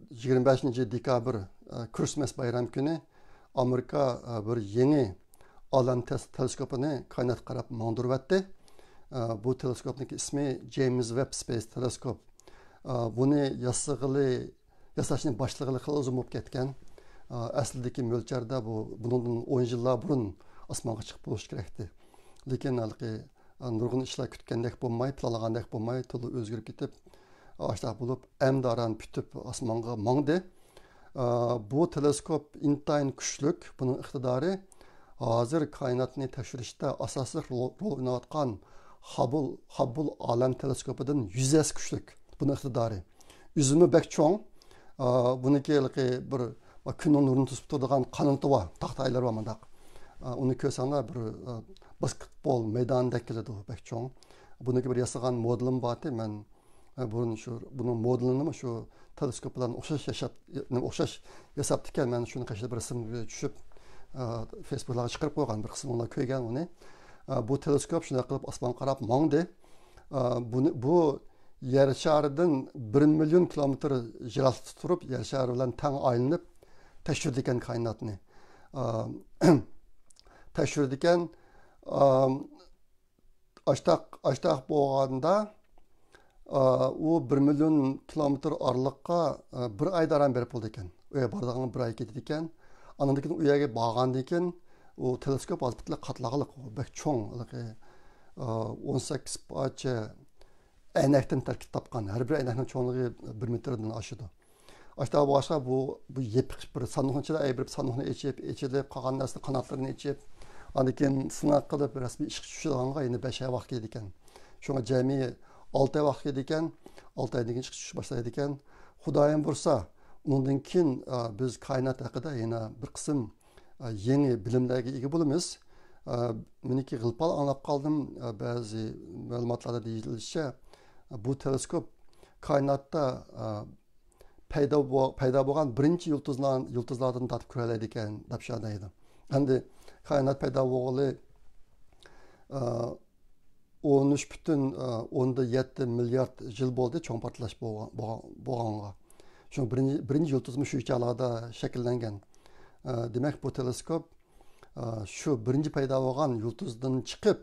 25 dekabr Christmas bayram günü Amerika bir yeni alam teleskopunu kaynat qarab mandırıverdi. Bu teleskopun ismi James Webb Space Teleskop. Bunu yasashni başlığılı qılı uzun bo'lib ketgan. Aslidagi mo'lcharda bundan 10 yillar burun osmonga chiqib bo'lish kerakdi. Lekin nurg'un ishlar kutgandek bo'lmay, planlagandek bo'lmay, to'liq o'zgarib ketib, ashtaq bo'lib, amdaran pütüp osmonga mangdi. Bu teleskop intayin kuchlik, bunun iqtidori hozir koinotni tekshirishda asosiy rol o'ynayotgan Hubble alam teleskopidan 100 kuchlik bunun iqtidori. Üzümü bek cho'ng. Buniki bir kunning nurini to'sib turadigan qanoti bor, taxtaylar bor mandaq. Uni ko'rsanglar bir basketbol maydonidek keladi u bek cho'ng. Buniki bir yasagan modelim bordi. Men bunun modelini şu teleskop bilan o'xshash yasab ekan. Men shuni qashida bir rasmga tushib Facebook'ga chiqarib qo'ygan bir qismini ko'rgan uni. Bu teleskop shunday qilib osmonga qarab mangdi. Bu yer sharidan 1 milyon kilometr jiratda turib, yer shari bilan tang aylanib tekshirdi ekan koinotni. Tekshirdi ekan ashtaq bo'lganda u 1 milyon kilometr oraliqqa bir oydan berib bo'ldi ekan. U yerga boradigan bir oy ketdi ekan. Andan keyin u yerga borgandan keyin u teleskop albatta qatlaqliq, bek cho'ng, 18 parcha aynakdan tarkib topgan. Har bir aynakning cho'nligi 1 metrdan oshadi. Ashtaq boshqa bu yepiq bir sanduqning ichida bir sanduqni ichilib qolgan narsa qanotlarini ichib, andan keyin sinaq qilib rasmiy ish tushirganga endi 5 oy vaqt ketdi ekan. Shunga jami 6 oy vaqt ketdi ekan, 6 oydan keyin chiqish boshlaydi ekan. Xudoyim bo'lsa, undan keyin biz koinot haqida yana bir qism yangi bilimlarga ega bo'lamiz. Meniki g'ilpal anglab qoldim, ba'zi ma'lumotlarda deyilishicha, bu teleskop koinotda paydo bo'lgan birinchi yulduzlardan tatib ko'radi ekan deb shundaydi. Endi koinot paydo bo'lgani 13,7 milliard yil bo'ldi, cho'ng portlash bo'lganga. Shu birinchi yulduzmi shu joylarda shakllangan. Demak, bu teleskop shu birinchi paydo bo'lgan yulduzdan chiqib,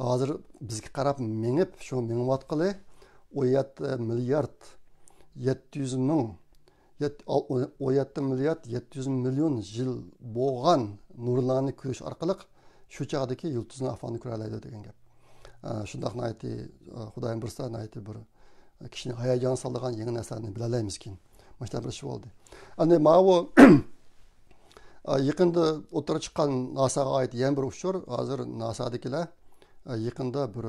hozir bizga qarab mengib, shu mengayotqili 17 milliard 700 ming 17 milyard 700 milyon yıl boğan nurlarını ko'rish orqali shu chog'dagi yulduzni ahvolini ko'ra oladi degan gap. Shundoq xudoyim bilsa bir kishini hayajon soladigan yangi narsalarni bila olamiz keyin. Mana bir ish bo'ldi. Ana bu yaqinda o'tirib chiqqan NASAga oid yana bir uchur, hozir NASAdagilar yaqinda bir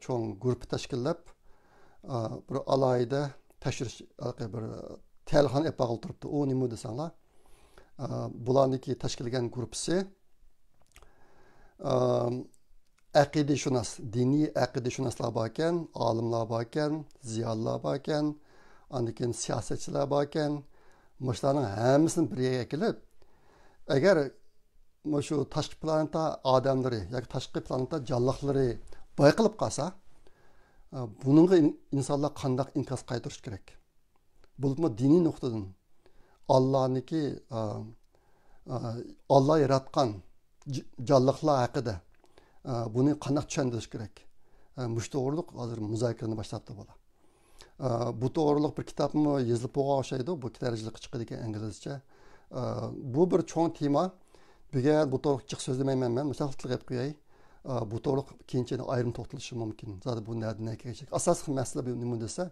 cho'ng guruh tashkillab bir alayda tekshirish bir telxon epag'il turibdi. U nima desanglar, bularniki tashkillangan guruhisi aqidashunos, diniy aqidashunoslar bor ekan, olimlar bor ekan, ziyolilar bor ekan, undan keyin siyosatchilar bor ekan. Mushlarning hammasini bir yerga kelib, agar shu tashqi planeta odamlari yoki tashqi planeta jonliqlari bayqilib qolsa, buningga insonlar qanday inkos qaytarish kerak? Bo'libmi diniy nuqtadan Allohniki Alloh yaratgan jonliqlar haqida buni qanday tushundirish kerak? Mush to'g'riliq hozir muzokarani boshlabdi bo'la. Bu to'g'riliq bir kitobmi yozilib bo'lgan o'xshaydi. Bu kitobchilik chiqadi ekan inglizcha. Bu bir cho'ng tema. Buga bu to'g'riliq chiq so'zlamayman men. Misol qilib qo'yay. Bu to'g'riliq keyinchalik ayrim to'xtalishi mumkin. Zaten bu nereden kelacak? Asosiy masala bu nima desa,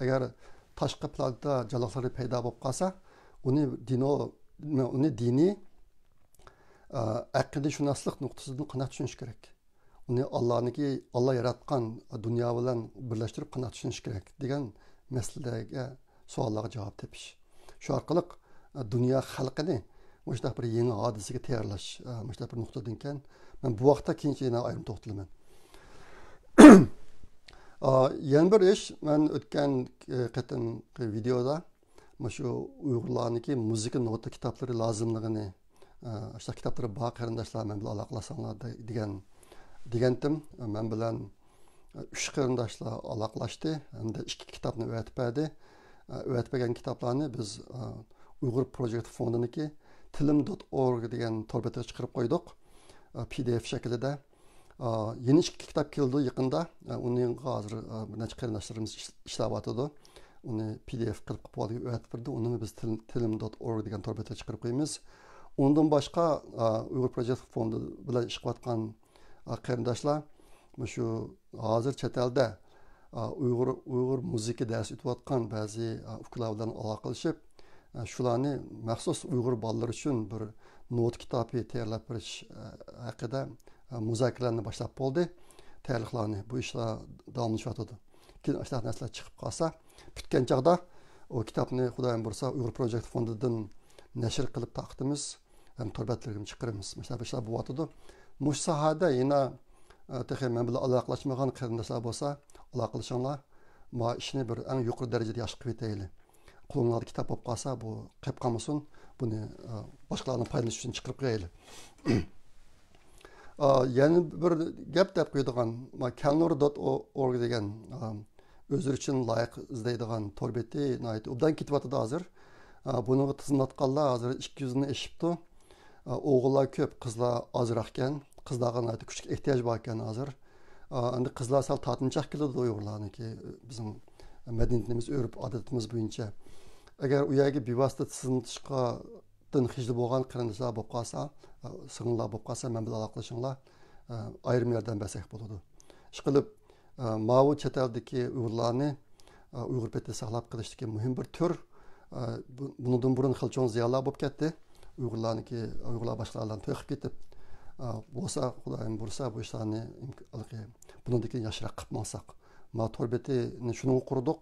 agar tashqi planeta jonliqlari paydo bo'lib qolsa, uni diniy aqidashunoslik nuqtasidan qanday tushunish kerak? Uni Alloh yaratgan dunyo bilan birlashtirib qanday tushunish kerak degan masalaga, savollarga javob tepish. Shu orqali dunyo xalqini mana bir yangi hodisaga tayyorlash, mana bir nuqtadan keyin men bu vaqtda keyinchalik ayrim to'xtalaman. Yana bir ish, men o'tgan qatimki videoda shu Uyg'urlarniki muzika nota kitoblari lozimligini, shu kitoblari bor qarindoshlar men bilan aloqalashsanglar degandim. Men bilan 3 qarindoshlar aloqalashdi hamda 2 kitobni o'rgatib berdi. O'rgatib bergan kitoblarni biz Uyg'ur Project fondiniki tilim.org degan torbetiga chiqarib qo'ydik. PDF shaklida. Yeni 2 kitap keldi yaqında. Uning hozir bir necha qarindoshlarimiz ishlayotdi. Uni PDF qilib qo'yib o'rgatib berdi. Uni biz tilim.org degan torbetiga chiqarib qo'yamiz. Undan boshqa Uyg'ur Project fondi bilan ish qilayotgan qarindoshlar shu hozir chet elda Uyg'ur muzika darsi o'tayotgan ba'zi ukalar bilan aloqalashib, shularni maxsus Uyg'ur bolalar uchun bir not kitobi tayyorlab berish haqida muzokaralarni boshlab bo'ldi. Tayyorliklarni bu ishlar davomlashyapti. Keyin ashlar narsalar chiqib qolsa, bitgan chog'da o kitobni xudoyim bo'lsa Uyg'ur Project fondidan nashr qilib taqdimiz, ham torbatlarga chiqaramiz. Mana bu ishlar bo'lyapti. Mush sohada yana texnik men bilan aloqalashmagan qarindoshlar bo'lsa, aloqalashinglar. Ma ishni bir eng yuqori darajada yaxshi qilib etaylik. Qo'lingizda kitob bo'lib qolsa, bu qolib qolmasin. Buni boshqalarning foydalanishi uchun chiqarib qo'yaylik. Yana bir gap deb qo'yadigan kalnur.org degan o'zi uchun loyiq izlaydigan torbeti obdan ketyapti hozir. Buni tizimlatganlar hozir 200 ni eshibdi. O'g'illar ko'p, qizlar ozroq ekan. Qizlarga kuchli ehtiyoj bor ekan hozir. Endi qizlar sal tortinchoq keladi Uyg'urlarniki, bizning madaniyatimiz, urf odatimiz bo'yicha. Agar u yerga bevosita tizimlatishdan xijli bo'lgan qarindoshlar bo'lib qolsa, singillar bo'lib qolsa, men bilan aloqalashinglar, ayrim yordam bersak bo'ladi. Ishqilib, mavu chet eldagi Uyg'urlarni Uyg'ur peti saqlab qolishdagi muhim bir tur. Bundan burun xilcho'ng ziyonlar bo'lib ketdi. Uyg'urlar boshqalardan to'yib ketib, bo'lsa xudoyim bo'lsa bu ishlarni bundan keyin yaxshiroq qilib olsak, ma torbetini shuni qurdik,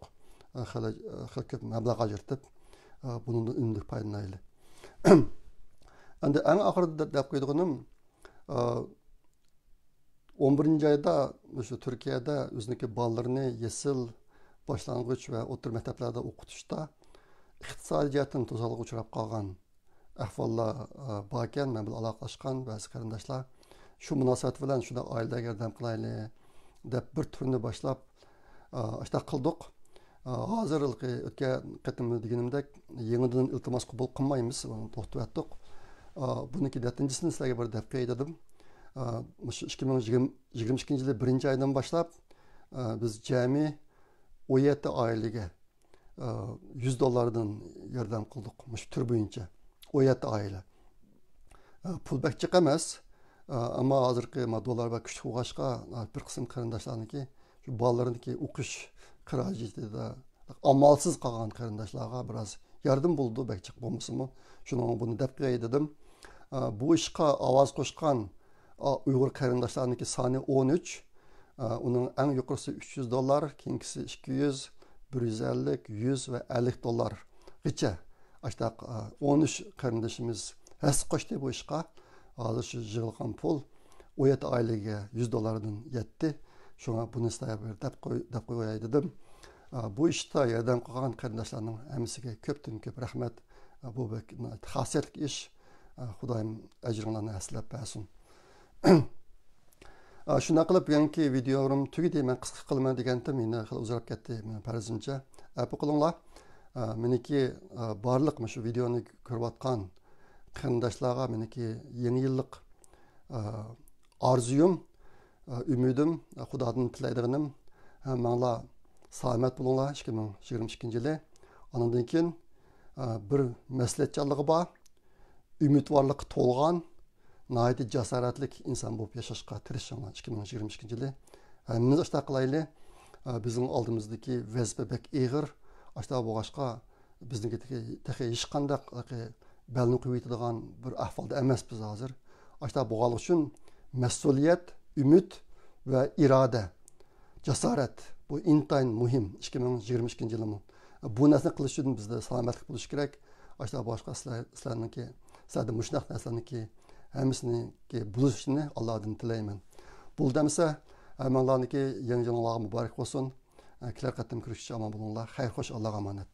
hali ko'p mablag' ajratib, bundan unumli foydalanaylik. Endi eng oxirida deb qo'ydiganim 11-oyda shu Turkiyada o'ziniki bolalarni yesil, boshlang'ich va o'rta maktablarda o'qitishda iqtisodiy jihatdan to'sqinlikka uchrab qolgan ahvollar bor ekan. Men bilan aloqalashgan ba'zi qarindoshlar shu munosabat bilan shuni oilaga yordam qilaylik deb bir turni boshlab ishda qildik. Hozir o'tgan qatim deganimdek yangidan iltimos qabul qilmaymiz, to'xtatdik. Buniki 4-sini sizlarga bir deb qo'ydim. 2022 yili 1-oydan boshlab biz jami 17 oilaga $100'dan yardım kıldık. Muş tür boyunca. O yet aile. Pul bek jiq emas. Ama hazırki dolar ve küçük uğaşqa bir kısım qarindaşlarniki şu balalarındaki okuş kıracıydı amalsız qalğan qarindaşlarga biraz yardım buldu bek jiq bolmasımı. Şunu bunu dep dedim. Bu işqa avaz qo'shgan Uyghur qarindaşlarniki sani 13. Onun en yuqorisi $300, keyingisi 200, 150, 100 ve $50 gacha. Aştaq 13 qarindaşımız həs qo'shdi bu işqa. Hazır şu yığılған pul o yet ailege $100'dan yetti. Şuna bunu istaya bir dep qo'yay dedim. Bu işte yardım qilgan qarindoshlarning hammasiga ko'pdan ko'p rahmat. Bu xosiyatli ish. Xudoyim ajringlarni aslab bersin. Shunday qilib bugungi videom tugadi. Men qisqa qilaman degandim, meni uzarib ketdi farzimcha. Bu qilinglar. Meniki barliq shu videoni ko'rayotgan qarindoshlarga meniki yeni yillik arzuyum, ümidim, Xudodan tilaydiganim manglar salomat bo'linglar 2022-yili. Ondan keyin bir maslahatchanligi bor, umidvorlik to'lgan, nihoyat jasoratli inson bo'lib yashashga tirishinglar 2022-yili. Hammamiz ishta qilaylik. Bizning oldimizdagi vazifa bek og'ir. Ashta bo'lg'ashqa biznikiga hech qanday belni qo'yadigan bir ahvolda emas biz hozir. Ashta bo'lganlik uchun mas'uliyat, umid va iroda, jasorat bu intayin muhim 2022-yilda. Bu narsani qilish uchun bizda salomatlik bo'lishi kerak. Ashta boshqa sizlarniki, sizlarda mushnaq narsalarniki hammasini bulishni Allohdan tilayman. Buldamsa hammalarniki yangi yilinglar muborak bo'lsin. Kelar qatim ko'rishishga omon bo'linglar. Xayr xo'sh, Allohga omonat.